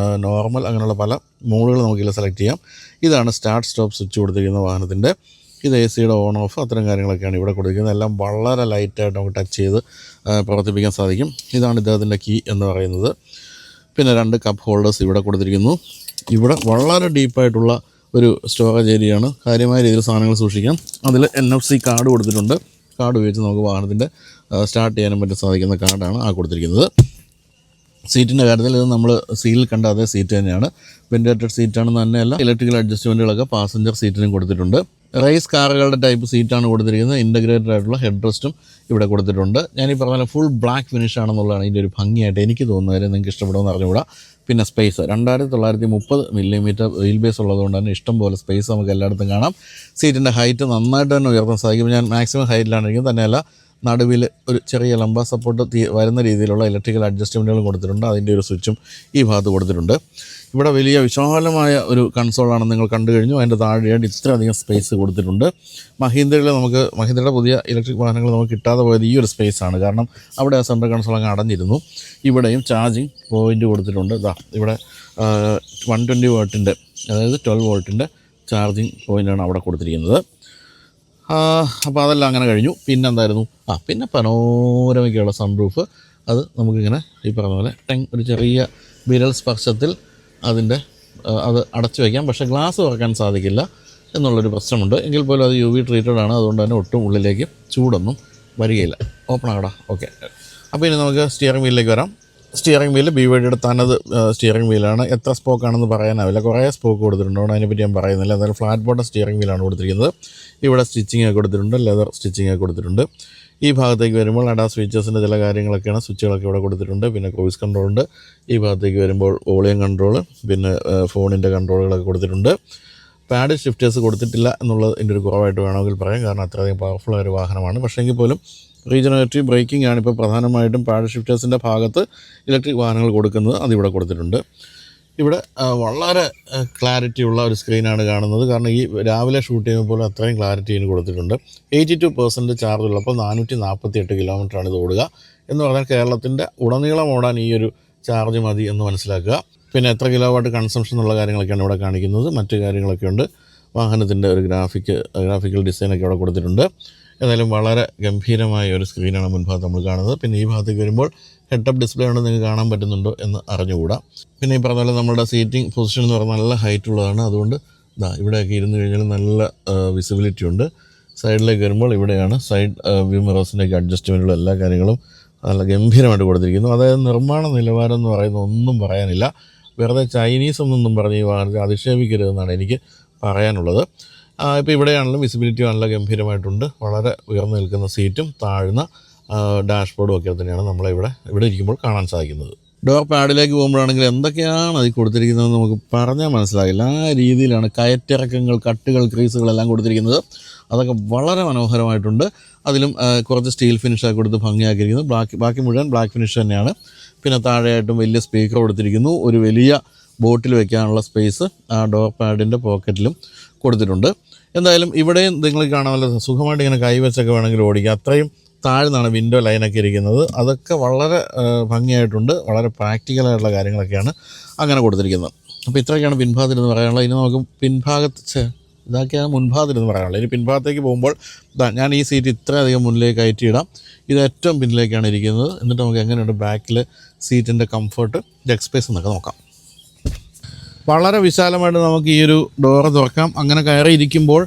normal, അങ്ങനെയുള്ള പല മോഡുകൾ നമുക്കില്ല സെലക്ട് ചെയ്യാം. ഇതാണ് സ്റ്റാർട്ട് സ്റ്റോപ്പ് സ്വിച്ച് കൊടുത്തിരിക്കുന്ന വാഹനത്തിൻ്റെ. ഇത് AC-യുടെ ഓൺ ഓഫ്, അത്തരം കാര്യങ്ങളൊക്കെയാണ് ഇവിടെ കൊടുത്തിരിക്കുന്നത്. എല്ലാം വളരെ ലൈറ്റായിട്ട് നമുക്ക് ടച്ച് ചെയ്ത് പ്രവർത്തിപ്പിക്കാൻ സാധിക്കും. ഇതാണ് ഇദ്ദേഹത്തിൻ്റെ കീ എന്ന് പറയുന്നത്. പിന്നെ 2 കപ്പ് ഹോൾഡേഴ്സ് ഇവിടെ കൊടുത്തിരിക്കുന്നു. ഇവിടെ വളരെ ഡീപ്പായിട്ടുള്ള ഒരു സ്റ്റോറേജ് ഏരിയയാണ്. കാര്യമായ രീതിയിൽ സാധനങ്ങൾ സൂക്ഷിക്കാം. അതിൽ NFC കാർഡ് കൊടുത്തിട്ടുണ്ട്. കാർഡ് ഉപയോഗിച്ച് നമുക്ക് വാഹനത്തിൻ്റെ സ്റ്റാർട്ട് ചെയ്യാനും പറ്റും സാധിക്കുന്ന കാർഡാണ് ആ കൊടുത്തിരിക്കുന്നത്. സീറ്റിൻ്റെ കാര്യത്തിൽ ഇത് നമ്മൾ സീലിൽ കണ്ട അതേ സീറ്റ് തന്നെയാണ്. വെൻറ്റിലേറ്റഡ് സീറ്റാണെന്ന് തന്നെയല്ല, ഇലക്ട്രിക്കൽ അഡ്ജസ്റ്റ്മെൻറ്റുകളൊക്കെ പാസഞ്ചർ സീറ്റിനും കൊടുത്തിട്ടുണ്ട്. റേസ് കാറുകളുടെ ടൈപ്പ് സീറ്റാണ് കൊടുത്തിരിക്കുന്നത്. ഇൻ്റഗ്രേറ്റഡ് ആയിട്ടുള്ള ഹെഡ് റെസ്റ്റും ഇവിടെ കൊടുത്തിട്ടുണ്ട്. ഞാനീ പറഞ്ഞ ഫുൾ ബ്ലാക്ക് ഫിനിഷ് ആണെന്നുള്ളതാണ് ഇതിൻ്റെ ഒരു ഭംഗിയായിട്ട് എനിക്ക് തോന്നുന്നത്. കാര്യം നിങ്ങൾക്ക് ഇഷ്ടപ്പെടുമെന്ന് അറിഞ്ഞുകൂടാ. പിന്നെ സ്പേസ് 2930 മില്ലിമീറ്റർ വീൽ ബേസ് ഉള്ളതുകൊണ്ട് തന്നെ ഇഷ്ടം പോലെ സ്പേസ് നമുക്ക് എല്ലായിടത്തും കാണാം. സീറ്റിൻ്റെ ഹൈറ്റ് നന്നായിട്ട് തന്നെ ഉയർത്താൻ സാധിക്കും. ഞാൻ മാക്സിമം ഹൈറ്റിലാണിരിക്കും. തന്നെയല്ല, നടുവിൽ ഒരു ചെറിയ ലംബ സപ്പോർട്ട് വരുന്ന രീതിയിലുള്ള ഇലക്ട്രിക്കൽ അഡ്ജസ്റ്റ്മെൻറ്റുകൾ കൊടുത്തിട്ടുണ്ട്. അതിൻ്റെ ഒരു സ്വിച്ചും ഈ ഭാഗത്ത് കൊടുത്തിട്ടുണ്ട്. ഇവിടെ വലിയ വിശാലമായ ഒരു കൺസോളാണ് നിങ്ങൾ കണ്ടു കഴിഞ്ഞു. അതിൻ്റെ താഴെയായിട്ട് ഇത്രയധികം സ്പേസ് കൊടുത്തിട്ടുണ്ട്. മഹീന്ദ്രയുടെ പുതിയ ഇലക്ട്രിക് വാഹനങ്ങൾ നമുക്ക് കിട്ടാതെ പോയത് ഈ ഒരു സ്പേസാണ്. കാരണം അവിടെ ആ സെൻട്രൽ കൺസോൾ അങ്ങ് അടഞ്ഞിരുന്നു. ഇവിടെയും ചാർജിങ് പോയിൻ്റ് കൊടുത്തിട്ടുണ്ട്. ഇവിടെ 120 വാട്ടിൻ്റെ, അതായത് 12 വോൾട്ടിൻ്റെ ചാർജിങ് പോയിൻ്റാണ് അവിടെ കൊടുത്തിരിക്കുന്നത്. അപ്പോൾ അതെല്ലാം അങ്ങനെ കഴിഞ്ഞു. പിന്നെ എന്തായിരുന്നു, പിന്നെ പനോരമയ്ക്കുള്ള സൺറൂഫ്. അത് നമുക്കിങ്ങനെ ഈ പറഞ്ഞ പോലെ ഒരു ചെറിയ വിരൽ സ്പർശത്തിൽ അത് അടച്ചു വയ്ക്കാം. പക്ഷേ ഗ്ലാസ് തുറക്കാൻ സാധിക്കില്ല എന്നുള്ളൊരു പ്രശ്നമുണ്ട്. എങ്കിൽ പോലും അത് UV ട്രീറ്റഡ് ആണ്. അതുകൊണ്ട് തന്നെ ഒട്ടും ഉള്ളിലേക്ക് ചൂടൊന്നും വരികയില്ല. ഓപ്പൺ ആകടാ. ഓക്കെ. അപ്പോൾ ഇനി നമുക്ക് സ്റ്റിയറിംഗ് വീലിലേക്ക് വരാം. സ്റ്റിയറിംഗ് വീല് BYDയുടെ തനത് സ്റ്റിയറിംഗ് വീലാണ്. എത്ര സ്പോക്കാണെന്ന് പറയാനാവില്ല, കുറേ സ്പോക്ക് കൊടുത്തിട്ടുണ്ട്. അതുകൊണ്ട് അതിനെപ്പറ്റി ഞാൻ പറയുന്നില്ല. എന്തായാലും ഫ്ലാറ്റ് ബോട്ടം സ്റ്റിയറിംഗ് വീലാണ് കൊടുത്തിരിക്കുന്നത്. ഇവിടെ സ്റ്റിച്ചിങ് ഒക്കെ കൊടുത്തിട്ടുണ്ട്, ലെതർ സ്റ്റിച്ചിങ് ഒക്കെ കൊടുത്തിട്ടുണ്ട്. ഈ ഭാഗത്തേക്ക് വരുമ്പോൾ അഡാസ് ഫീച്ചേഴ്സിൻ്റെ ചില കാര്യങ്ങളൊക്കെയാണ്, സ്വിച്ചുകളൊക്കെ ഇവിടെ കൊടുത്തിട്ടുണ്ട്. പിന്നെ ക്രൂയിസ് കൺട്രോളുണ്ട്. ഈ ഭാഗത്തേക്ക് വരുമ്പോൾ വോളിയം കൺട്രോൾ, പിന്നെ ഫോണിൻ്റെ കൺട്രോളുകളൊക്കെ കൊടുത്തിട്ടുണ്ട്. പാഡ് ഷിഫ്റ്റേഴ്സ് കൊടുത്തിട്ടില്ല എന്നുള്ളത് എൻ്റെ ഒരു കുറവായിട്ട് വേണമെങ്കിൽ പറയാം. കാരണം അത്രയധികം പവർഫുള്ളായ ഒരു വാഹനമാണ്. പക്ഷേ എങ്കിൽ പോലും റീജനറേറ്റീവ് ബ്രേക്കിംഗ് ആണ് ഇപ്പോൾ പ്രധാനമായിട്ടും പാഡ് ഷിഫ്റ്റേഴ്സിൻ്റെ ഭാഗത്ത് ഇലക്ട്രിക് വാഹനങ്ങൾ കൊടുക്കുന്നത്. അതിവിടെ കൊടുത്തിട്ടുണ്ട്. ഇവിടെ വളരെ ക്ലാരിറ്റി ഉള്ള ഒരു സ്ക്രീനാണ് കാണുന്നത്. കാരണം ഈ രാവിലെ ഷൂട്ട് ചെയ്യുമ്പോൾ അത്രയും ക്ലാരിറ്റി ഇതിന് കൊടുത്തിട്ടുണ്ട്. 82% ചാർജ് ഉള്ളപ്പോൾ 448 കിലോമീറ്ററാണ് ഇത് ഓടുക. എന്ന് പറഞ്ഞാൽ കേരളത്തിൻ്റെ ഉടനീളം ഓടാൻ ഈ ഒരു ചാർജ് മതി എന്ന് മനസ്സിലാക്കുക. പിന്നെ എത്ര കിലോ വാട്ട് കൺസംഷൻ എന്നുള്ള കാര്യങ്ങളൊക്കെയാണ് ഇവിടെ കാണിക്കുന്നത്. മറ്റു കാര്യങ്ങളൊക്കെ ഉണ്ട്. വാഹനത്തിൻ്റെ ഒരു ഗ്രാഫിക്കൽ ഡിസൈനൊക്കെ ഇവിടെ കൊടുത്തിട്ടുണ്ട്. ഏതായാലും വളരെ ഗംഭീരമായ ഒരു സ്ക്രീനാണ് മുൻഭാഗത്ത് നമ്മൾ കാണുന്നത്. പിന്നെ ഈ ഭാഗത്തേക്ക് വരുമ്പോൾ ഹെഡ് അപ്പ് ഡിസ്പ്ലേ ഉണ്ട്. നിങ്ങൾക്ക് കാണാൻ പറ്റുന്നുണ്ടോ എന്ന് അറിഞ്ഞുകൂടാ. പിന്നെ ഈ പറഞ്ഞ പോലെ നമ്മുടെ സീറ്റിംഗ് പൊസിഷൻ എന്ന് പറഞ്ഞാൽ നല്ല ഹൈറ്റ് ഉള്ളതാണ്. അതുകൊണ്ട് ഇവിടെയൊക്കെ ഇരുന്ന് കഴിഞ്ഞാൽ നല്ല വിസിബിലിറ്റി ഉണ്ട്. സൈഡിലേക്ക് വരുമ്പോൾ ഇവിടെയാണ് സൈഡ് വ്യൂ മിറേഴ്സിൻ്റെയൊക്കെ അഡ്ജസ്റ്റ്മെൻറ്റുള്ള എല്ലാ കാര്യങ്ങളും നല്ല ഗംഭീരമായിട്ട് കൊടുത്തിരിക്കുന്നു. അതായത് നിർമ്മാണ നിലവാരം എന്ന് പറയുന്ന ഒന്നും പറയാനില്ല. വെറുതെ ചൈനീസ് ഒന്നും പറഞ്ഞ് ഈ വാഹനത്തെ അധിക്ഷേപിക്കരുതെന്നാണ് എനിക്ക് പറയാനുള്ളത്. ഇപ്പോൾ ഇവിടെയാണെങ്കിലും വിസിബിലിറ്റി നല്ല ഗംഭീരമായിട്ടുണ്ട്. വളരെ ഉയർന്നു നിൽക്കുന്ന സീറ്റും താഴ്ന്ന ഡാഷ്ബോർഡും ഒക്കെ തന്നെയാണ് ഇവിടെ ഇരിക്കുമ്പോൾ കാണാൻ സാധിക്കുന്നത്. ഡോർ പാഡിലേക്ക് പോകുമ്പോഴാണെങ്കിൽ എന്തൊക്കെയാണ് അതിൽ കൊടുത്തിരിക്കുന്നതെന്ന് നമുക്ക് പറഞ്ഞാൽ മനസ്സിലാകില്ല. ആ രീതിയിലാണ് കയറ്റിറക്കങ്ങൾ, കട്ടുകൾ, ക്രീസുകളെല്ലാം കൊടുത്തിരിക്കുന്നത്. അതൊക്കെ വളരെ മനോഹരമായിട്ടുണ്ട്. അതിലും കുറച്ച് സ്റ്റീൽ ഫിനിഷൊക്കെ കൊടുത്ത് ഭംഗിയാക്കിയിരിക്കുന്നു. ബാക്കി മുഴുവൻ ബ്ലാക്ക് ഫിനിഷ് തന്നെയാണ്. പിന്നെ താഴെയായിട്ടും വലിയ സ്പീക്കർ കൊടുത്തിരിക്കുന്നു. ഒരു വലിയ ബോട്ടിൽ വെക്കാനുള്ള സ്പേസ് ആ ഡോർ പാഡിൻ്റെ പോക്കറ്റിലും കൊടുത്തിട്ടുണ്ട്. എന്തായാലും ഇവിടെയും നിങ്ങൾ കാണാമല്ലോ, സുഖമായിട്ട് ഇങ്ങനെ കൈവച്ചൊക്കെ വേണമെങ്കിൽ ഓടിക്കുക. അത്രയും താഴ്ന്നാണ് വിൻഡോ ലൈനൊക്കെ ഇരിക്കുന്നത്. അതൊക്കെ വളരെ ഭംഗിയായിട്ടുണ്ട്. വളരെ പ്രാക്ടിക്കലായിട്ടുള്ള കാര്യങ്ങളൊക്കെയാണ് അങ്ങനെ കൊടുത്തിരിക്കുന്നത്. അപ്പോൾ ഇത്രയൊക്കെയാണ് പിൻഭാഗത്തിലെന്ന് പറയാനുള്ളത്. ഇനി നമുക്ക് ഇതൊക്കെയാണ് മുൻഭാഗത്തിലെന്ന് പറയാനുള്ളത്. ഇനി പിൻഭാഗത്തേക്ക് പോകുമ്പോൾ ഞാൻ ഈ സീറ്റ് ഇത്രയധികം മുന്നിലേക്ക് കയറ്റിയിടാം. ഇത് ഏറ്റവും പിന്നിലേക്കാണ് ഇരിക്കുന്നത്. എന്നിട്ട് നമുക്ക് എങ്ങനെയുണ്ട് ബാക്കിൽ സീറ്റിൻ്റെ കംഫർട്ട്, ലെഗ് സ്പേസ് എന്നൊക്കെ നോക്കാം. വളരെ വിശാലമായിട്ട് നമുക്ക് ഈ ഒരു ഡോറ് തുറക്കാം. അങ്ങനെ കയറിയിരിക്കുമ്പോൾ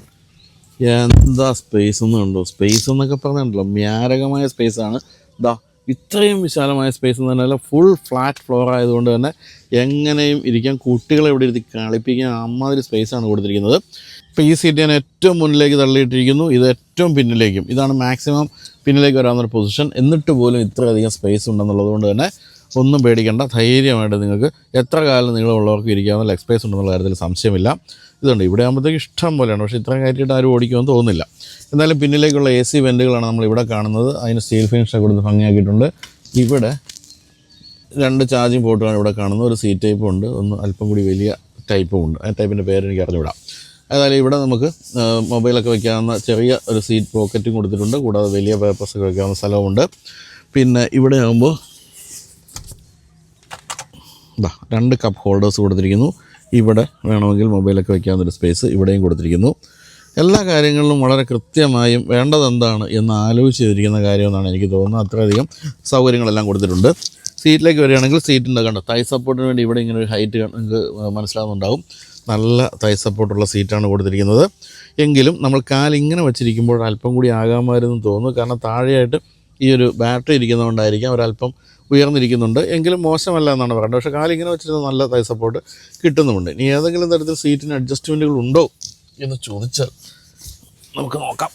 എന്താ സ്പേസ് ഒന്നും ഉണ്ടോ? സ്പേസ് എന്നൊക്കെ പറഞ്ഞിട്ടുണ്ടല്ലോ, മാരകമായ സ്പേസാണ്. ഇത്രയും വിശാലമായ സ്പേസ് എന്ന് പറഞ്ഞാൽ ഫുൾ ഫ്ലാറ്റ് ഫ്ലോർ ആയതുകൊണ്ട് തന്നെ എങ്ങനെയും ഇരിക്കാൻ, കുട്ടികളെ ഇവിടെ ഇരുത്തി കളിപ്പിക്കാൻ അമ്മാതിരി സ്പേസാണ് കൊടുത്തിരിക്കുന്നത്. ഇപ്പോൾ ഈ സീറ്റ് ഞാൻ ഏറ്റവും മുന്നിലേക്ക് തള്ളിയിട്ടിരിക്കുന്നു. ഇത് ഏറ്റവും പിന്നിലേക്കും. ഇതാണ് മാക്സിമം പിന്നിലേക്ക് വരാവുന്നൊരു പൊസിഷൻ. എന്നിട്ട് പോലും ഇത്രയധികം സ്പേസ് ഉണ്ടെന്നുള്ളത് കൊണ്ട് തന്നെ ഒന്നും പേടിക്കേണ്ട. ധൈര്യമായിട്ട് നിങ്ങൾക്ക് എത്ര കാലം നീളമുള്ളവർക്ക് ഇരിക്കാവുന്ന ലെഗ് സ്പേസ് ഉണ്ടെന്നുള്ള കാര്യത്തിൽ സംശയമില്ല. ഇതുണ്ട്, ഇവിടെ ആകുമ്പോഴത്തേക്ക് ഇഷ്ടം പോലെയാണ്. പക്ഷേ ഇത്രയും കയറ്റിയിട്ട് ആരും ഓടിക്കുമെന്ന് തോന്നുന്നില്ല. എന്തായാലും പിന്നിലേക്കുള്ള AC വെൻറ്റുകളാണ് നമ്മളിവിടെ കാണുന്നത്. അതിന് സ്റ്റീൽ ഫിനിഷൊക്കെ കൊടുത്ത് ഭംഗിയാക്കിയിട്ടുണ്ട്. ഇവിടെ 2 ചാർജിങ് പോർട്ടുകളാണ് ഇവിടെ കാണുന്നത്. ഒരു സീറ്റ് ടൈപ്പും ഉണ്ട്, ഒന്ന് അല്പം കൂടി വലിയ ടൈപ്പും ഉണ്ട്. ആ ടൈപ്പിൻ്റെ പേര് എനിക്ക് അറിഞ്ഞുവിടാം. ഏതായാലും ഇവിടെ നമുക്ക് മൊബൈലൊക്കെ വയ്ക്കാവുന്ന ചെറിയ ഒരു സീറ്റ് പോക്കറ്റും കൊടുത്തിട്ടുണ്ട്. കൂടാതെ വലിയ പേപ്പേഴ്സൊക്കെ വയ്ക്കാവുന്ന സ്ഥലവുമുണ്ട്. പിന്നെ ഇവിടെ ആകുമ്പോൾ 2 കപ്പ് ഹോൾഡേഴ്സ് കൊടുത്തിരിക്കുന്നു. ഇവിടെ വേണമെങ്കിൽ മൊബൈലൊക്കെ വയ്ക്കാവുന്നൊരു സ്പേസ് ഇവിടെയും കൊടുത്തിരിക്കുന്നു. എല്ലാ കാര്യങ്ങളിലും വളരെ കൃത്യമായും വേണ്ടതെന്താണ് എന്ന് ആലോചിച്ച് ചെയ്തിരിക്കുന്ന കാര്യമെന്നാണ് എനിക്ക് തോന്നുന്നത്. അത്രയധികം സൗകര്യങ്ങളെല്ലാം കൊടുത്തിട്ടുണ്ട്. സീറ്റിലേക്ക് വരികയാണെങ്കിൽ സീറ്റിൻ്റെ കണ്ടോ, തൈ സപ്പോർട്ടിന് വേണ്ടി ഇവിടെ ഇങ്ങനെ ഒരു ഹൈറ്റ് നിങ്ങൾക്ക് മനസ്സിലാകുന്നുണ്ടാവും. നല്ല തൈ സപ്പോർട്ടുള്ള സീറ്റാണ് കൊടുത്തിരിക്കുന്നത്. എങ്കിലും നമ്മൾ കാലിങ്ങനെ വെച്ചിരിക്കുമ്പോൾ അല്പം കൂടി ആകാമായിരുന്നു തോന്നുന്നു. കാരണം താഴെയായിട്ട് ഈ ഒരു ബാറ്ററി ഇരിക്കുന്നതുകൊണ്ടായിരിക്കാം ഒരല്പം ഉയർന്നിരിക്കുന്നുണ്ട്. എങ്കിലും മോശമല്ല എന്നാണ് പറയുന്നത്. പക്ഷേ കാലിങ്ങനെ വെച്ചിരുന്ന നല്ല തൈ സപ്പോർട്ട് കിട്ടുന്നുമുണ്ട്. ഇനി ഏതെങ്കിലും തരത്തിൽ സീറ്റിന് അഡ്ജസ്റ്റ്മെൻറ്റുകൾ ഉണ്ടോ എന്ന് ചോദിച്ചാൽ നമുക്ക് നോക്കാം.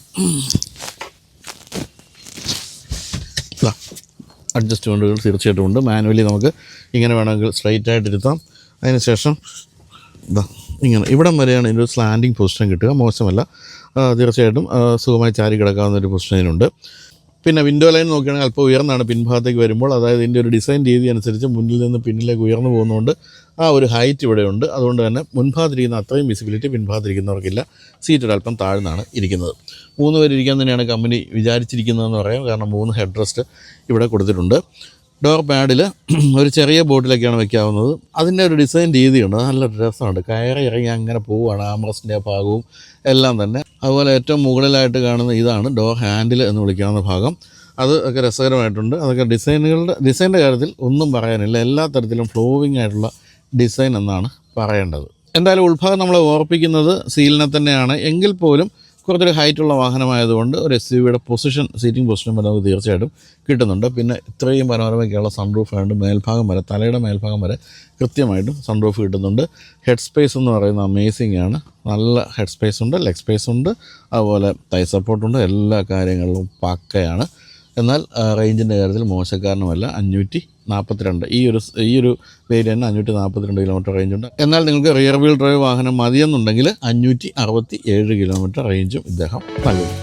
അഡ്ജസ്റ്റ്മെൻറ്റുകൾ തീർച്ചയായിട്ടും ഉണ്ട്. മാനുവലി നമുക്ക് ഇങ്ങനെ വേണമെങ്കിൽ സ്ട്രൈറ്റ് ആയിട്ട് ഇരുത്താം. അതിന് ശേഷം ഇങ്ങനെ ഇവിടം വരെയാണ് ഇതിൻ്റെ ഒരു സ്ലാൻഡിങ് പൊസിഷൻ കിട്ടുക. മോശമല്ല, തീർച്ചയായിട്ടും സുഖമായി ചാരി കിടക്കാവുന്ന ഒരു പൊസിഷനുണ്ട്. പിന്നെ വിൻഡോ ലൈൻ നോക്കുകയാണെങ്കിൽ അല്പം ഉയർന്നാണ് പിൻഭാഗത്തേക്ക് വരുമ്പോൾ. അതായത് ഇതിൻ്റെ ഒരു ഡിസൈൻ രീതി അനുസരിച്ച് മുന്നിൽ നിന്ന് പിന്നിലേക്ക് ഉയർന്നു പോകുന്നതുകൊണ്ട് ആ ഒരു ഹൈറ്റ് ഇവിടെയുണ്ട്. അതുകൊണ്ട് തന്നെ മുൻഭാഗത്തിരിക്കുന്ന അത്രയും വിസിബിലിറ്റി പിൻഭാഗത്തിരിക്കുന്നവർക്കില്ല. സീറ്റ് ഒരല്പം താഴ്ന്നാണ് ഇരിക്കുന്നത്. 3 പേര് ഇരിക്കാൻ തന്നെയാണ് കമ്പനി വിചാരിച്ചിരിക്കുന്നതെന്ന് പറയാം. കാരണം 3 ഹെഡ് റെസ്റ്റ് ഇവിടെ കൊടുത്തിട്ടുണ്ട്. ഡോർ പാഡിൽ ഒരു ചെറിയ ബോട്ടിലൊക്കെയാണ് വയ്ക്കാവുന്നത്. അതിൻ്റെ ഒരു ഡിസൈൻ രീതിയുണ്ട്, നല്ല രസമുണ്ട്. കയറി ഇറങ്ങി അങ്ങനെ പോവുകയാണ്. ആംറസ്റ്റിൻ്റെ ഭാഗവും എല്ലാം തന്നെ. അതുപോലെ ഏറ്റവും മുകളിലായിട്ട് കാണുന്ന ഇതാണ് ഡോർ ഹാൻഡിൽ എന്ന് വിളിക്കാവുന്ന ഭാഗം. അത് ഒക്കെ രസകരമായിട്ടുണ്ട്. അതൊക്കെ ഡിസൈൻ്റെ കാര്യത്തിൽ ഒന്നും പറയാനില്ല. എല്ലാ തരത്തിലും ഫ്ലോവിങ് ആയിട്ടുള്ള ഡിസൈൻ എന്നാണ് പറയേണ്ടത്. എന്തായാലും ഉൾഭാഗം നമ്മളെ ഓർപ്പിക്കുന്നത് സീലിനെ തന്നെയാണ്. എങ്കിൽ പോലും കുറച്ചൊരു ഹൈറ്റുള്ള വാഹനമായതുകൊണ്ട് ഒരു SUVയുടെ സീറ്റിംഗ് പൊസിഷൻ വരെ നമുക്ക് തീർച്ചയായിട്ടും കിട്ടുന്നുണ്ട്. പിന്നെ ഇത്രയും പനോരമയ്ക്കുള്ള സൺറൂഫ് ആയതുകൊണ്ട് മേൽഭാഗം വരെ, തലയുടെ മേൽഭാഗം വരെ കൃത്യമായിട്ടും സൺറൂഫ് കിട്ടുന്നുണ്ട്. ഹെഡ് സ്പേസ് എന്ന് പറയുന്നത് അമേസിംഗ് ആണ്. നല്ല ഹെഡ് സ്പേസ് ഉണ്ട്, ലെഗ് സ്പേസ് ഉണ്ട്, അതുപോലെ തൈ സപ്പോർട്ടുണ്ട്. എല്ലാ കാര്യങ്ങളിലും പക്കയാണ്. എന്നാൽ റേഞ്ചിൻ്റെ കാര്യത്തിൽ മോശക്കാരനുമല്ല. 542 ഈ ഒരു വേരിയൻറ്റിന് 542 കിലോമീറ്റർ റേഞ്ചുണ്ട്. എന്നാൽ നിങ്ങൾക്ക് റിയർ വീൽ ഡ്രൈവ് വാഹനം മതിയെന്നുണ്ടെങ്കിൽ 567 കിലോമീറ്റർ റേഞ്ചും ഇദ്ദേഹം നൽകുന്നു.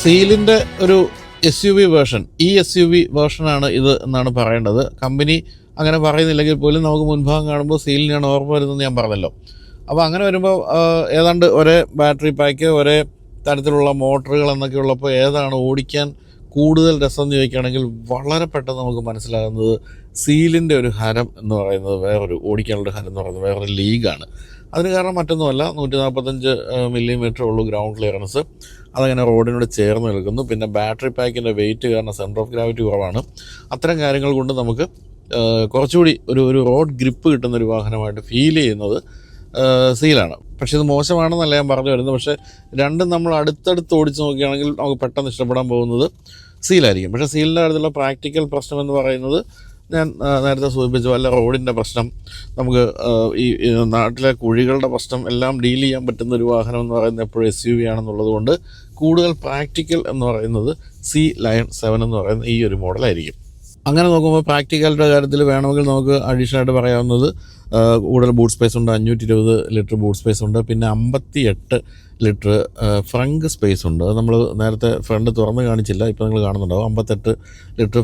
സീലിൻ്റെ ഒരു SUV വേർഷൻ, SUV വേർഷനാണ് ഇത് എന്നാണ് പറയേണ്ടത്. കമ്പനി അങ്ങനെ പറയുന്നില്ലെങ്കിൽ പോലും നമുക്ക് മുൻഭാഗം കാണുമ്പോൾ സീലിനാണ് ഓർമ്മ വരുന്നതെന്ന് ഞാൻ പറഞ്ഞല്ലോ. അപ്പോൾ അങ്ങനെ വരുമ്പോൾ ഏതാണ്ട് ഒരേ ബാറ്ററി പാക്ക്, ഒരേ തരത്തിലുള്ള മോട്ടറുകൾ എന്നൊക്കെ ഉള്ളപ്പോൾ ഏതാണ് ഓടിക്കാൻ കൂടുതൽ രസം എന്ന് ചോദിക്കുകയാണെങ്കിൽ വളരെ പെട്ടെന്ന് നമുക്ക് മനസ്സിലാകുന്നത് സീലിൻ്റെ ഒരു ഹരം എന്ന് പറയുന്നത് വേറൊരു ഓടിക്കാനുള്ള ഹരം എന്ന് പറയുന്നത് വേറൊരു ലീഗാണ്. അതിന് കാരണം മറ്റൊന്നുമല്ല, 145 മില്ലിമീറ്റർ ഉള്ളൂ ഗ്രൗണ്ട് ക്ലിയറൻസ്. അതങ്ങനെ റോഡിനോട് ചേർന്ന് നിൽക്കുന്നു. പിന്നെ ബാറ്ററി പാക്കിൻ്റെ വെയിറ്റ് കാരണം സെൻറ്റർ ഓഫ് ഗ്രാവിറ്റി കുറവാണ്. അത്തരം കാര്യങ്ങൾ കൊണ്ട് നമുക്ക് കുറച്ചുകൂടി ഒരു റോഡ് ഗ്രിപ്പ് കിട്ടുന്നൊരു വാഹനമായിട്ട് ഫീൽ ചെയ്യുന്നത് സീലാണ്. പക്ഷേ ഇത് മോശമാണെന്നല്ല ഞാൻ പറഞ്ഞു വരുന്നത്. പക്ഷേ രണ്ടും നമ്മൾ അടുത്തടുത്ത് ഓടിച്ച് നോക്കുകയാണെങ്കിൽ നമുക്ക് പെട്ടെന്ന് ഇഷ്ടപ്പെടാൻ പോകുന്നത് സീലായിരിക്കും. പക്ഷേ സീലിൻ്റെ കാര്യത്തിലുള്ള പ്രാക്ടിക്കൽ പ്രശ്നം എന്ന് പറയുന്നത് ഞാൻ നേരത്തെ സൂചിപ്പിച്ചു, വല്ല റോഡിൻ്റെ പ്രശ്നം, നമുക്ക് ഈ നാട്ടിലെ കുഴികളുടെ പ്രശ്നം എല്ലാം ഡീൽ ചെയ്യാൻ പറ്റുന്ന ഒരു വാഹനം എന്ന് പറയുന്നത് എപ്പോഴും SUV ആണെന്നുള്ളത് കൊണ്ട് കൂടുതൽ പ്രാക്ടിക്കൽ എന്ന് പറയുന്നത് സി ലയൺ 7 എന്ന് പറയുന്ന ഈ ഒരു മോഡലായിരിക്കും. അങ്ങനെ നോക്കുമ്പോൾ പ്രാക്ടിക്കാലിൻ്റെ കാര്യത്തിൽ വേണമെങ്കിൽ നമുക്ക് അഡീഷണലായിട്ട് പറയാവുന്നത് കൂടുതൽ ബൂട്ട് സ്പേസ് ഉണ്ട്. 520 ലിറ്റർ ബൂട്ട് സ്പേസ് ഉണ്ട്. പിന്നെ 58 ലിറ്റർ ഫ്രങ്ക് സ്പേസ് ഉണ്ട്. അത് നമ്മൾ നേരത്തെ ഫ്രണ്ട് തുറന്ന് കാണിച്ചില്ല, ഇപ്പോൾ നിങ്ങൾ കാണുന്നുണ്ടാവും. 58 ലിറ്റർ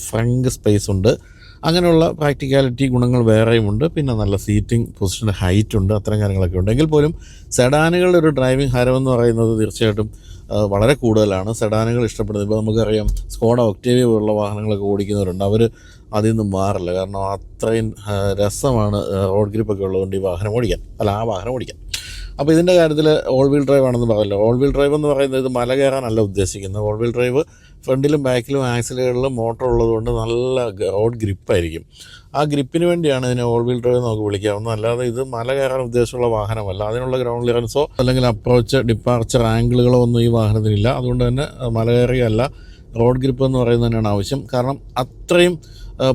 ഫ്രങ്ക് സ്പേസ് ഉണ്ട്. അങ്ങനെയുള്ള പ്രാക്ടിക്കാലിറ്റി ഗുണങ്ങൾ വേറെയുമുണ്ട്. പിന്നെ നല്ല സീറ്റിംഗ് പൊസിഷൻ, ഹൈറ്റ് ഉണ്ട്, അത്തരം കാര്യങ്ങളൊക്കെ ഉണ്ട്. എങ്കിൽ പോലും സെഡാനുകളുടെ ഒരു ഡ്രൈവിംഗ് ഹരമെന്ന് പറയുന്നത് തീർച്ചയായിട്ടും വളരെ കൂടുതലാണ്. സെഡാനുകൾ ഇഷ്ടപ്പെടുന്നത്, ഇപ്പോൾ നമുക്കറിയാം സ്കോഡ ഒക്ടേവിയ പോലുള്ള വാഹനങ്ങളൊക്കെ ഓടിക്കുന്നവരുണ്ട്. അവർ അതിൽ നിന്നും മാറില്ല. കാരണം അത്രയും രസമാണ് റോഡ് ഗ്രിപ്പൊക്കെ ഉള്ളതുകൊണ്ട് ആ വാഹനം ഓടിക്കാൻ. അപ്പോൾ ഇതിൻ്റെ കാര്യത്തിൽ ഓൾ വീൽ ഡ്രൈവ് ആണെന്ന് പറയല്ലോ. ഓൾ വീൽ ഡ്രൈവ് എന്ന് പറയുന്നത് ഇത് മല കയറാനല്ല ഉദ്ദേശിക്കുന്നത്. ഓൾ വീൽ ഡ്രൈവ് ഫ്രണ്ടിലും ബാക്കിലും ആക്സിലുകളിലും മോട്ടർ ഉള്ളതുകൊണ്ട് നല്ല റോഡ് ഗ്രിപ്പായിരിക്കും. ആ ഗ്രിപ്പിന് വേണ്ടിയാണ് ഇതിനെ ഓൾ വീൽ ഡ്രൈവ് നമുക്ക് വിളിക്കാവുന്നത്. അല്ലാതെ ഇത് മല കയറാൻ ഉദ്ദേശമുള്ള വാഹനമല്ല. അതിനുള്ള ഗ്രൗണ്ട് ക്ലിയറൻസോ അല്ലെങ്കിൽ അപ്രോച്ച് ഡിപ്പാർച്ചർ ആംഗിളുകളോ ഒന്നും ഈ വാഹനത്തിനില്ല. അതുകൊണ്ട് തന്നെ മല കയറിയല്ല, റോഡ് ഗ്രിപ്പ് എന്ന് പറയുന്നത് തന്നെയാണ് ആവശ്യം. കാരണം അത്രയും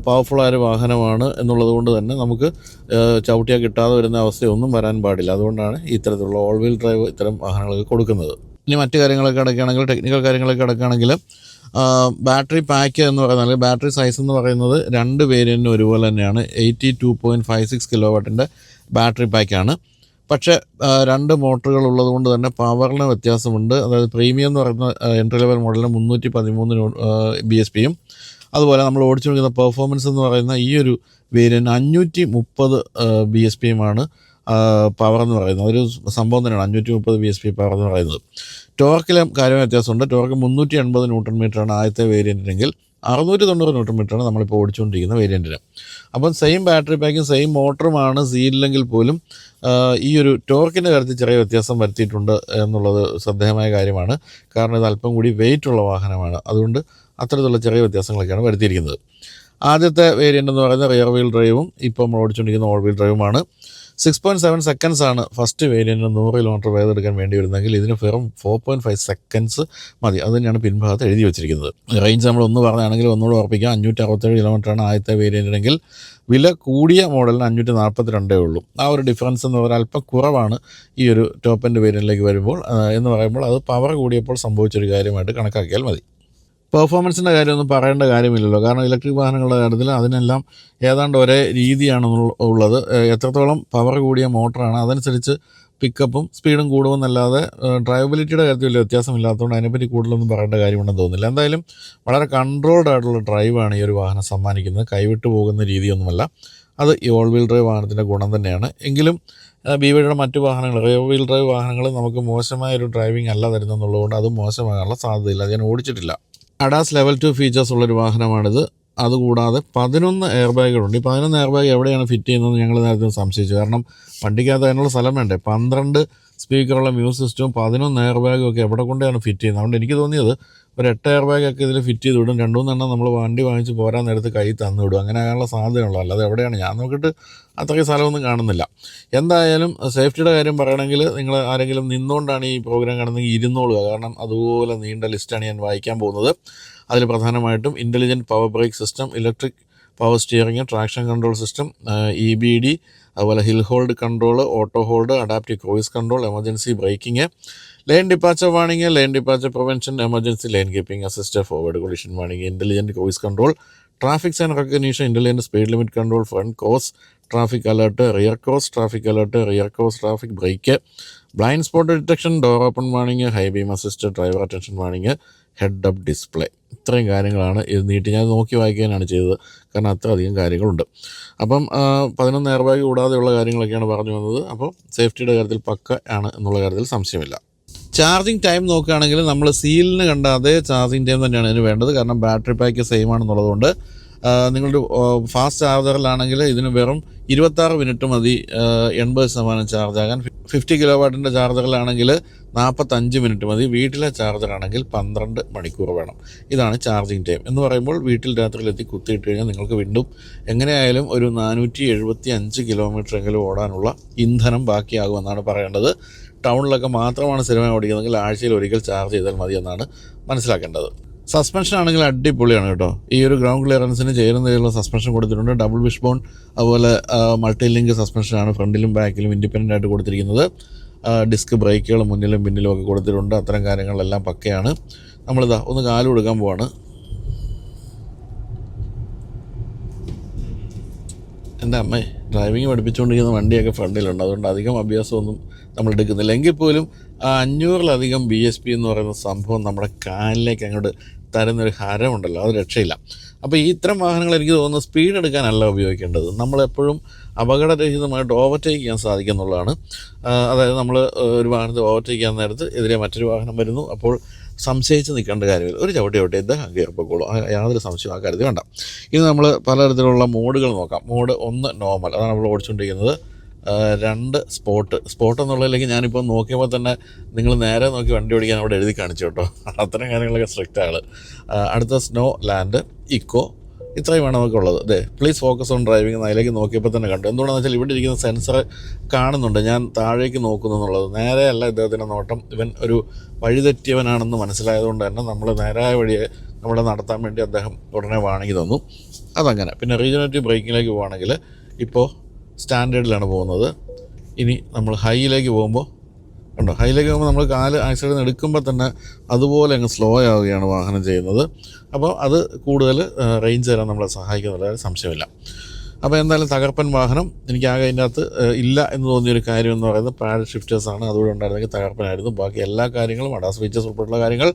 പവർഫുള്ളായൊരു വാഹനമാണ് എന്നുള്ളത് കൊണ്ട് തന്നെ നമുക്ക് ചവിട്ടിയാൽ കിട്ടാതെ വരുന്ന അവസ്ഥയൊന്നും വരാൻ പാടില്ല. അതുകൊണ്ടാണ് ഇത്തരത്തിലുള്ള ഓൾ വീൽ ഡ്രൈവ് ഇത്തരം വാഹനങ്ങൾക്ക് കൊടുക്കുന്നത്. ഇനി മറ്റു കാര്യങ്ങളൊക്കെ കിടക്കുകയാണെങ്കിൽ, ടെക്നിക്കൽ കാര്യങ്ങളൊക്കെ കിടക്കുകയാണെങ്കിൽ, ബാറ്ററി പാക്ക് എന്ന് പറയുന്നത്, അല്ലെങ്കിൽ ബാറ്ററി സൈസ് എന്ന് പറയുന്നത് രണ്ട് വേരിയൻറ്റിനും ഒരുപോലെ തന്നെയാണ്. 82.56 കിലോവാട്ടിൻ്റെ ബാറ്ററി പാക്കാണ്. പക്ഷേ രണ്ട് മോട്ടറുകൾ ഉള്ളത് കൊണ്ട് തന്നെ പവറിന് വ്യത്യാസമുണ്ട്. അതായത് പ്രീമിയം എന്ന് പറയുന്ന എൻട്രി ലെവൽ മോഡലിന് 313 BSPയും, അതുപോലെ നമ്മൾ ഓടിച്ചുകൊണ്ടിരിക്കുന്ന പെർഫോമൻസ് എന്ന് പറയുന്ന ഈ ഒരു വേരിയൻറ്റ് 530 BSPയുമാണ് പവർ എന്ന് പറയുന്നത്. അതൊരു സംഭവം തന്നെയാണ് 530 BSP പവർ എന്ന് പറയുന്നത്. ടോർക്കിലും കാര്യമായ വ്യത്യാസമുണ്ട്. ടോർക്ക് 380 ന്യൂട്ടൺ മീറ്ററാണ് ആദ്യത്തെ വേരിയൻറ്റിനെങ്കിൽ 690 ന്യൂട്ടൺ മീറ്ററാണ് നമ്മളിപ്പോൾ ഓടിച്ചുകൊണ്ടിരിക്കുന്ന വേരിയൻറ്റിന്. അപ്പം സെയിം ബാറ്ററി പാക്കും സെയിം മോട്ടറുമാണ് സീലില്ലെങ്കിൽ പോലും ഈ ഒരു ടോർക്കിൻ്റെ കാര്യത്തിൽ ചെറിയ വ്യത്യാസം വരുത്തിയിട്ടുണ്ട് എന്നുള്ളത് ശ്രദ്ധേയമായ കാര്യമാണ്. കാരണം ഇത് അല്പം കൂടി വെയിറ്റ് ഉള്ള വാഹനമാണ്. അതുകൊണ്ട് അത്തരത്തിലുള്ള ചെറിയ വ്യത്യാസങ്ങളൊക്കെയാണ് വരുത്തിയിരിക്കുന്നത്. ആദ്യത്തെ വേരിയൻ്റ് എന്ന് പറയുന്നത് റിയർ വീൽ ഡ്രൈവും ഇപ്പോൾ നമ്മൾ ഓടിച്ചുകൊണ്ടിരിക്കുന്ന ഓൾ വീൽ ഡ്രൈവുമാണ്. 6.7 സെക്കൻഡ്സ് ആണ് ഫസ്റ്റ് വേരിയൻറ്റിന് 100 കിലോമീറ്റർ വേഗം എടുക്കാൻ വേണ്ടി വരുന്നെങ്കിൽ ഇതിന് വെറും 4.5 സെക്കൻഡ്സ് മതി. അത് തന്നെയാണ് പിൻഭാഗത്ത് എഴുതി വെച്ചിരിക്കുന്നത്. റേഞ്ച് നമ്മൾ ഒന്ന് പറഞ്ഞാണെങ്കിൽ ഒന്നുകൂടെ ഉറപ്പിക്കാം, 567 കിലോമീറ്ററാണ് ആദ്യത്തെ വേരിയൻറ്റിനെങ്കിൽ വില കൂടിയ മോഡലിന് 542 ഉള്ളൂ. ആ ഒരു ഡിഫറൻസ് എന്ന് പറഞ്ഞാൽ അല്പം കുറവാണ് ഈ ഒരു ടോപ്പ് എൻഡ് വേരിയൻറ്റിലേക്ക് വരുമ്പോൾ എന്ന് പറയുമ്പോൾ അത് പവർ കൂടിയപ്പോൾ സംഭവിച്ചൊരു കാര്യമായിട്ട് കണക്കാക്കിയാൽ മതി. പെർഫോമൻസിൻ്റെ കാര്യമൊന്നും പറയേണ്ട കാര്യമില്ലല്ലോ. കാരണം ഇലക്ട്രിക് വാഹനങ്ങളുടെ കാര്യത്തിൽ അതിനെല്ലാം ഏതാണ്ട് ഒരേ രീതിയാണ് ഉള്ളത്. എത്രത്തോളം പവർ കൂടിയ മോട്ടറാണ് അതനുസരിച്ച് പിക്കപ്പും സ്പീഡും കൂടുമെന്നല്ലാതെ ഡ്രൈവബിലിറ്റിയുടെ കാര്യത്തിൽ വലിയ വ്യത്യാസമില്ലാത്തതുകൊണ്ട് അതിനെപ്പറ്റി കൂടുതലൊന്നും പറയേണ്ട കാര്യമുണ്ടെന്ന് തോന്നുന്നില്ല. എന്തായാലും വളരെ കൺട്രോൾഡ് ആയിട്ടുള്ള ഡ്രൈവാണ് ഈ ഒരു വാഹനം സമ്മാനിക്കുന്നത്. കൈവിട്ട് പോകുന്ന രീതിയൊന്നുമല്ല. അത് ഈ ഓൾ വീൽ ഡ്രൈവ് വാഹനത്തിൻ്റെ ഗുണം തന്നെയാണ്. എങ്കിലും BYDയുടെ മറ്റു വാഹനങ്ങൾ, റിയർ വീൽ ഡ്രൈവ് വാഹനങ്ങൾ നമുക്ക് മോശമായൊരു ഡ്രൈവിംഗ് അല്ല തരുന്നതെന്നുള്ളതുകൊണ്ട് അത് മോശമാകാനുള്ള സാധ്യതയില്ല. അത് ഞാൻ ഓടിച്ചിട്ടില്ല. അഡാസ് ലെവൽ 2 ഫീച്ചേഴ്സ് ഉള്ളൊരു വാഹനമാണിത്. അതുകൂടാതെ 11 എയർ ബാഗുകളുണ്ട്. ഈ 11 എയർ ബാഗ് എവിടെയാണ് ഫിറ്റ് ചെയ്യുന്നതെന്ന് ഞങ്ങൾ നേരത്തെ സംശയിച്ചു. കാരണം വണ്ടിക്കകത്ത് അതിനുള്ള സ്ഥലം വേണ്ടേ. 12 സ്പീക്കറുള്ള മ്യൂസിക് സിസ്റ്റവും 11 എയർ ബാഗും ഒക്കെ എവിടെ കൊണ്ടാണ് ഫിറ്റ് ചെയ്യുന്നത്. അതുകൊണ്ട് എനിക്ക് തോന്നിയത് ഒരു 8 എയർ ബാഗൊക്കെ ഇതിൽ ഫിറ്റ് ചെയ്ത് വിടും. 2-3 എണ്ണം നമ്മൾ വണ്ടി വാങ്ങിച്ച് പോരാൻ നേരത്ത് കൈ തന്നു വിടും. അങ്ങനെ ആകാനുള്ള സാധ്യതയുള്ളൂ. അല്ലാതെ എവിടെയാണ്, ഞാൻ നോക്കിയിട്ട് അത്രയ്ക്ക് സ്ഥലമൊന്നും കാണുന്നില്ല. എന്തായാലും സേഫ്റ്റിയുടെ കാര്യം പറയണമെങ്കിൽ നിങ്ങൾ ആരെങ്കിലും നിന്നുകൊണ്ടാണ് ഈ പ്രോഗ്രാം കാണുന്നതെങ്കിൽ ഇരുന്നോളുക. കാരണം അതുപോലെ നീണ്ട ലിസ്റ്റാണ് ഞാൻ വായിക്കാൻ പോകുന്നത്. അതിൽ പ്രധാനമായിട്ടും intelligent power brake system, electric power steering, traction control system, EBD, അതുപോലെ hill hold control, auto hold, adaptive cruise control, emergency braking, lane departure warning, lane departure prevention, emergency lane keeping assist, forward collision warning, intelligent cruise control, traffic sign recognition, intelligent speed limit control, front cross traffic alert, rear cross traffic alert, rear cross traffic brake, blind spot detection, door open warning, high beam assist, driver attention warning, head up display. ഇത്രയും കാര്യങ്ങളാണ് ഇത് നീട്ടി ഞാൻ നോക്കി വായിക്കാനാണ് ചെയ്തത്, കാരണം അത്ര അധികം കാര്യങ്ങളുണ്ട്. അപ്പം 11 എയർ ബാഗ് കൂടാതെയുള്ള കാര്യങ്ങളൊക്കെയാണ് പറഞ്ഞു വന്നത്. അപ്പം സേഫ്റ്റിയുടെ കാര്യത്തിൽ പക്ക ആണ് എന്നുള്ള കാര്യത്തിൽ സംശയമില്ല. ചാർജിങ് ടൈം നോക്കുകയാണെങ്കിൽ നമ്മൾ സീലിന് കണ്ട അതേ ചാർജിങ് ടൈം തന്നെയാണ് ഇതിന് വേണ്ടത്, കാരണം ബാറ്ററി പാക്ക് സെയിം ആണെന്നുള്ളതുകൊണ്ട്. നിങ്ങളുടെ ഫാസ്റ്റ് ചാർജറിലാണെങ്കിൽ ഇതിന് വെറും 26 മിനിറ്റ് മതി 80% ചാർജ് ആകാൻ. 50 കിലോ വാട്ടിൻ്റെ ചാർജറിലാണെങ്കിൽ 45 മിനിറ്റ് മതി. വീട്ടിലെ ചാർജറാണെങ്കിൽ 12 മണിക്കൂർ വേണം. ഇതാണ് ചാർജിങ് ടൈം എന്ന് പറയുമ്പോൾ വീട്ടിൽ രാത്രിയിലെത്തി കുത്തിയിട്ട് കഴിഞ്ഞാൽ നിങ്ങൾക്ക് വീണ്ടും എങ്ങനെയായാലും ഒരു 475 കിലോമീറ്റർ എങ്കിലും ഓടാനുള്ള ഇന്ധനം ബാക്കിയാകുമെന്നാണ് പറയേണ്ടത്. ടൗണിലൊക്കെ മാത്രമാണ് സ്ഥിരമായി ഓടിക്കുന്നതെങ്കിൽ ആഴ്ചയിൽ ഒരിക്കൽ ചാർജ് ചെയ്താൽ മതി എന്നാണ് മനസ്സിലാക്കേണ്ടത്. സസ്പെൻഷൻ ആണെങ്കിൽ അടിപൊളിയാണ് കേട്ടോ. ഈ ഒരു ഗ്രൗണ്ട് ക്ലിയറൻസിന് ചേരുന്ന രീതിയിലുള്ള സസ്പെൻഷൻ കൊടുത്തിട്ടുണ്ട്. ഡബിൾ വിഷ് ബോൺ അതുപോലെ മൾട്ടി ലിങ്ക് സസ്പെൻഷനാണ് ഫ്രണ്ടിലും ബാക്കിലും ഇൻഡിപെൻഡൻ്റ് ആയിട്ട് കൊടുത്തിരിക്കുന്നത്. ഡിസ്ക് ബ്രേക്കുകൾ മുന്നിലും പിന്നിലും ഒക്കെ കൊടുത്തിട്ടുണ്ട്. അത്തരം കാര്യങ്ങളെല്ലാം പക്കയാണ്. നമ്മളിതാ ഒന്ന് കാല് കൊടുക്കാൻ പോവാണ്. എൻ്റെ അമ്മേ, ഡ്രൈവിങ് പഠിപ്പിച്ചുകൊണ്ടിരിക്കുന്ന വണ്ടിയൊക്കെ ഫ്രണ്ടിലുണ്ട്, അതുകൊണ്ട് അധികം അഭ്യാസമൊന്നും നമ്മൾ എടുക്കുന്നില്ല. എങ്കിൽ പോലും 500-ലധികം BSP എന്ന് പറയുന്ന സംഭവം നമ്മുടെ കാലിലേക്ക് അങ്ങോട്ട് തരുന്നൊരു ഹരമുണ്ടല്ലോ, അത് രക്ഷയില്ല. അപ്പോൾ ഈ ഇത്തരം വാഹനങ്ങൾ എനിക്ക് തോന്നുന്നു സ്പീഡ് എടുക്കാനല്ല ഉപയോഗിക്കേണ്ടത്, നമ്മളെപ്പോഴും അപകടരഹിതമായിട്ട് ഓവർടേക്ക് ചെയ്യാൻ സാധിക്കുന്നുള്ളതാണ്. അതായത് നമ്മൾ ഒരു വാഹനത്തെ ഓവർടേക്ക് ചെയ്യാൻ നേരത്ത് എതിരെ മറ്റൊരു വാഹനം വരുന്നു, അപ്പോൾ സംശയിച്ച് നിൽക്കേണ്ട കാര്യമില്ല. ഒരു ചവിട്ടി ഇദ്ദേഹം കയറിപ്പോക്കോളൂ, യാതൊരു സംശയവും ആ കാര്യത്തിൽ വേണ്ട. ഇനി നമ്മൾ പലതരത്തിലുള്ള മോഡുകൾ നോക്കാം. മോഡ് 1 നോർമൽ, അതാണ് നമ്മൾ ഓടിച്ചുകൊണ്ടിരിക്കുന്നത്. 2 സ്പോട്ട് എന്നുള്ളതിലേക്ക് ഞാനിപ്പോൾ നോക്കിയപ്പോൾ തന്നെ നിങ്ങൾ നേരെ നോക്കി വണ്ടി ഓടിക്കാൻ അവിടെ എഴുതി കാണിച്ചു കേട്ടോ. അത്തരം കാര്യങ്ങളൊക്കെ സ്ട്രിക്റ്റാണ്. അടുത്ത സ്നോ, ലാൻഡ്, ഇക്കോ, ഇത്രയുമാണ് നമുക്കുള്ളത്. അതെ, പ്ലീസ് ഫോക്കസ് ഓൺ ഡ്രൈവിംഗ് എന്ന് അതിലേക്ക് നോക്കിയപ്പോൾ തന്നെ കണ്ടു. എന്തുകൊണ്ടാണെന്ന് വെച്ചാൽ ഇവിടെ ഇരിക്കുന്ന സെൻസർ കാണുന്നുണ്ട് ഞാൻ താഴേക്ക് നോക്കുന്നു എന്നുള്ളത്. നേരെയല്ല ഇദ്ദേഹത്തിൻ്റെ നോട്ടം. ഇവൻ ഒരു വഴിതെറ്റിയവനാണെന്ന് മനസ്സിലായതുകൊണ്ട് തന്നെ നമ്മൾ നേരായ വഴിയെ നമ്മളെ നടത്താൻ വേണ്ടി അദ്ദേഹം ഉടനെ വാണിങ്ങി തന്നു. അതങ്ങനെ. പിന്നെ റീജനറേറ്റീവ് ബ്രേക്കിങ്ങിലേക്ക് പോവുകയാണെങ്കിൽ ഇപ്പോൾ സ്റ്റാൻഡേർഡിലാണ് പോകുന്നത്. ഇനി നമ്മൾ ഹൈയിലേക്ക് പോകുമ്പോൾ കണ്ടോ, ഹൈയിലേക്ക് പോകുമ്പോൾ നമ്മൾ കാല് ആക്സിഡൻറ്റിൽ നിന്ന് എടുക്കുമ്പോൾ തന്നെ അതുപോലെ അങ്ങ് സ്ലോ ആവുകയാണ് വാഹനം ചെയ്യുന്നത്. അപ്പോൾ അത് കൂടുതൽ റേഞ്ച് തരാൻ നമ്മളെ സഹായിക്കുന്നുള്ള സംശയമില്ല. അപ്പോൾ എന്തായാലും തകർപ്പൻ വാഹനം. എനിക്കാകെ അതിൻ്റെ അകത്ത് ഇല്ല എന്ന് തോന്നിയൊരു കാര്യം എന്ന് പറയുന്നത് പാഡ് ഷിഫ്റ്റേഴ്സാണ്. അതുകൂടെ ഉണ്ടായിരുന്നെങ്കിൽ തകർപ്പനായിരുന്നു. ബാക്കി എല്ലാ കാര്യങ്ങളും അഡാസ് ഫീച്ചേഴ്സ് ഉൾപ്പെടെയുള്ള കാര്യങ്ങൾ,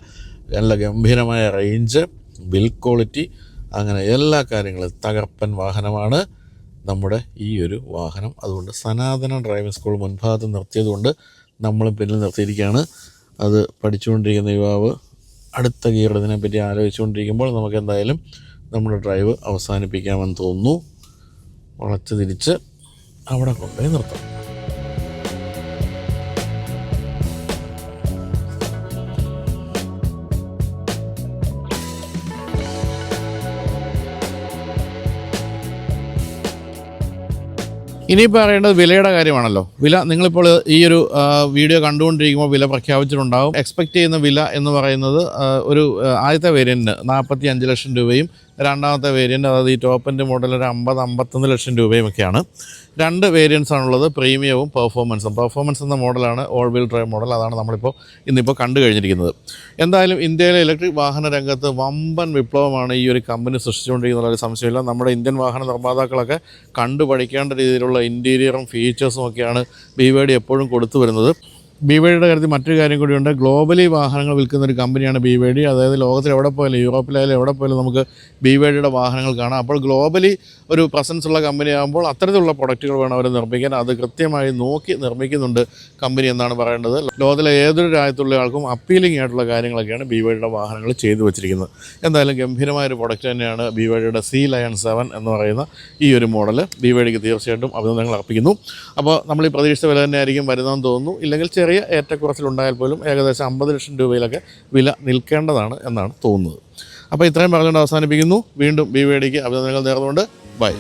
നല്ല ഗംഭീരമായ റേഞ്ച്, ബിൽഡ് ക്വാളിറ്റി, അങ്ങനെ എല്ലാ കാര്യങ്ങളും തകർപ്പൻ വാഹനമാണ് നമ്മുടെ ഈ ഒരു വാഹനം. അതുകൊണ്ട് സനാതന ഡ്രൈവിംഗ് സ്കൂൾ മുൻഭാഗത്ത് നിർത്തിയതുകൊണ്ട് നമ്മളും പിന്നിൽ നിർത്തിയിരിക്കുകയാണ്. അത് പഠിച്ചുകൊണ്ടിരിക്കുന്ന യുവാവ് അടുത്ത ഗിയർ ഇതിനെപ്പറ്റി ആലോചിച്ചുകൊണ്ടിരിക്കുമ്പോൾ നമുക്ക് എന്തായാലും നമ്മുടെ ഡ്രൈവ് അവസാനിപ്പിക്കാമെന്ന് തോന്നുന്നു. വളച്ച് തിരിച്ച് അവിടെ കൊണ്ടുപോയി നിർത്താം. ഇനിയിപ്പോൾ അറിയേണ്ടത് വിലയുടെ കാര്യമാണല്ലോ. വില നിങ്ങളിപ്പോൾ ഈ ഒരു വീഡിയോ കണ്ടുകൊണ്ടിരിക്കുമ്പോൾ വില പ്രഖ്യാപിച്ചിട്ടുണ്ടാകും. എക്സ്പെക്റ്റ് ചെയ്യുന്ന വില എന്ന് പറയുന്നത് ഒരു ആദ്യത്തെ വേരിയൻറ്റിന് 45 ലക്ഷം രൂപയും രണ്ടാമത്തെ വേരിയൻറ്റ്, അതായത് ഈ ടോപ്പ് എൻഡ് മോഡൽ ഒരു 50-51 ലക്ഷം രൂപയും ഒക്കെയാണ്. 2 വേരിയൻസ് ആണുള്ളത്, പ്രീമിയവും പെർഫോമൻസും. പെർഫോമൻസ് എന്ന മോഡലാണ് ഓൾ വീൽ ഡ്രൈവ് മോഡൽ, അതാണ് നമ്മളിപ്പോൾ ഇന്നിപ്പോൾ കണ്ടു കഴിഞ്ഞിരിക്കുന്നത്. എന്തായാലും ഇന്ത്യയിലെ ഇലക്ട്രിക് വാഹന രംഗത്ത് വമ്പൻ വിപ്ലവമാണ് ഈ ഒരു കമ്പനി സൃഷ്ടിച്ചുകൊണ്ടിരിക്കുന്ന ഒരു സംശയമില്ല. നമ്മുടെ ഇന്ത്യൻ വാഹന നിർമ്മാതാക്കളൊക്കെ കണ്ടു പഠിക്കേണ്ട രീതിയിലുള്ള ഇൻറ്റീരിയറും ഫീച്ചേഴ്സും ഒക്കെയാണ് BYD എപ്പോഴും കൊടുത്തു വരുന്നത്. BYDയുടെ കാര്യത്തിൽ മറ്റൊരു കാര്യം കൂടിയുണ്ട്. ഗ്ലോബലി വാഹനങ്ങൾ വിൽക്കുന്ന ഒരു കമ്പനിയാണ് BYD. അതായത് ലോകത്തിൽ എവിടെ പോയാലും, യൂറോപ്പിലായാലും എവിടെ പോയാലും നമുക്ക് BYDയുടെ വാഹനങ്ങൾ കാണാം. അപ്പോൾ ഗ്ലോബലി ഒരു പ്രസൻസ് ഉള്ള കമ്പനി ആകുമ്പോൾ അത്തരത്തിലുള്ള പ്രൊഡക്റ്റുകൾ വേണം അവർ നിർമ്മിക്കാൻ. അത് കൃത്യമായി നോക്കി നിർമ്മിക്കുന്നുണ്ട് കമ്പനി എന്നാണ് പറയേണ്ടത്. ലോകത്തിലെ ഏതൊരു രാജ്യത്തുള്ള ആൾക്കും അപ്പീലിംഗ് ആയിട്ടുള്ള കാര്യങ്ങളൊക്കെയാണ് BYDയുടെ വാഹനങ്ങൾ ചെയ്തു വെച്ചിരിക്കുന്നത്. എന്തായാലും ഗംഭീരമായൊരു പ്രൊഡക്റ്റ് തന്നെയാണ് BYDയുടെ C-Lion 7 എന്ന് പറയുന്ന ഈ ഒരു മോഡൽ. BYDക്ക് തീർച്ചയായിട്ടും അഭിനന്ദനങ്ങൾ അർപ്പിക്കുന്നു. അപ്പോൾ നമ്മൾ ഈ പ്രതീക്ഷിച്ച വില തന്നെയായിരിക്കും വരുന്നതെന്ന് തോന്നുന്നു. ഇല്ലെങ്കിൽ ചെറിയ ഏറ്റക്കുറച്ചിലുണ്ടായാൽ പോലും ഏകദേശം 50 ലക്ഷം രൂപയിലൊക്കെ വില നിൽക്കേണ്ടതാണ് എന്നാണ് തോന്നുന്നത്. അപ്പോൾ ഇത്രയും പറഞ്ഞുകൊണ്ട് അവസാനിപ്പിക്കുന്നു. വീണ്ടും BYDക്ക് അഭിനന്ദനങ്ങൾ നേർന്നുകൊണ്ട് ബൈ.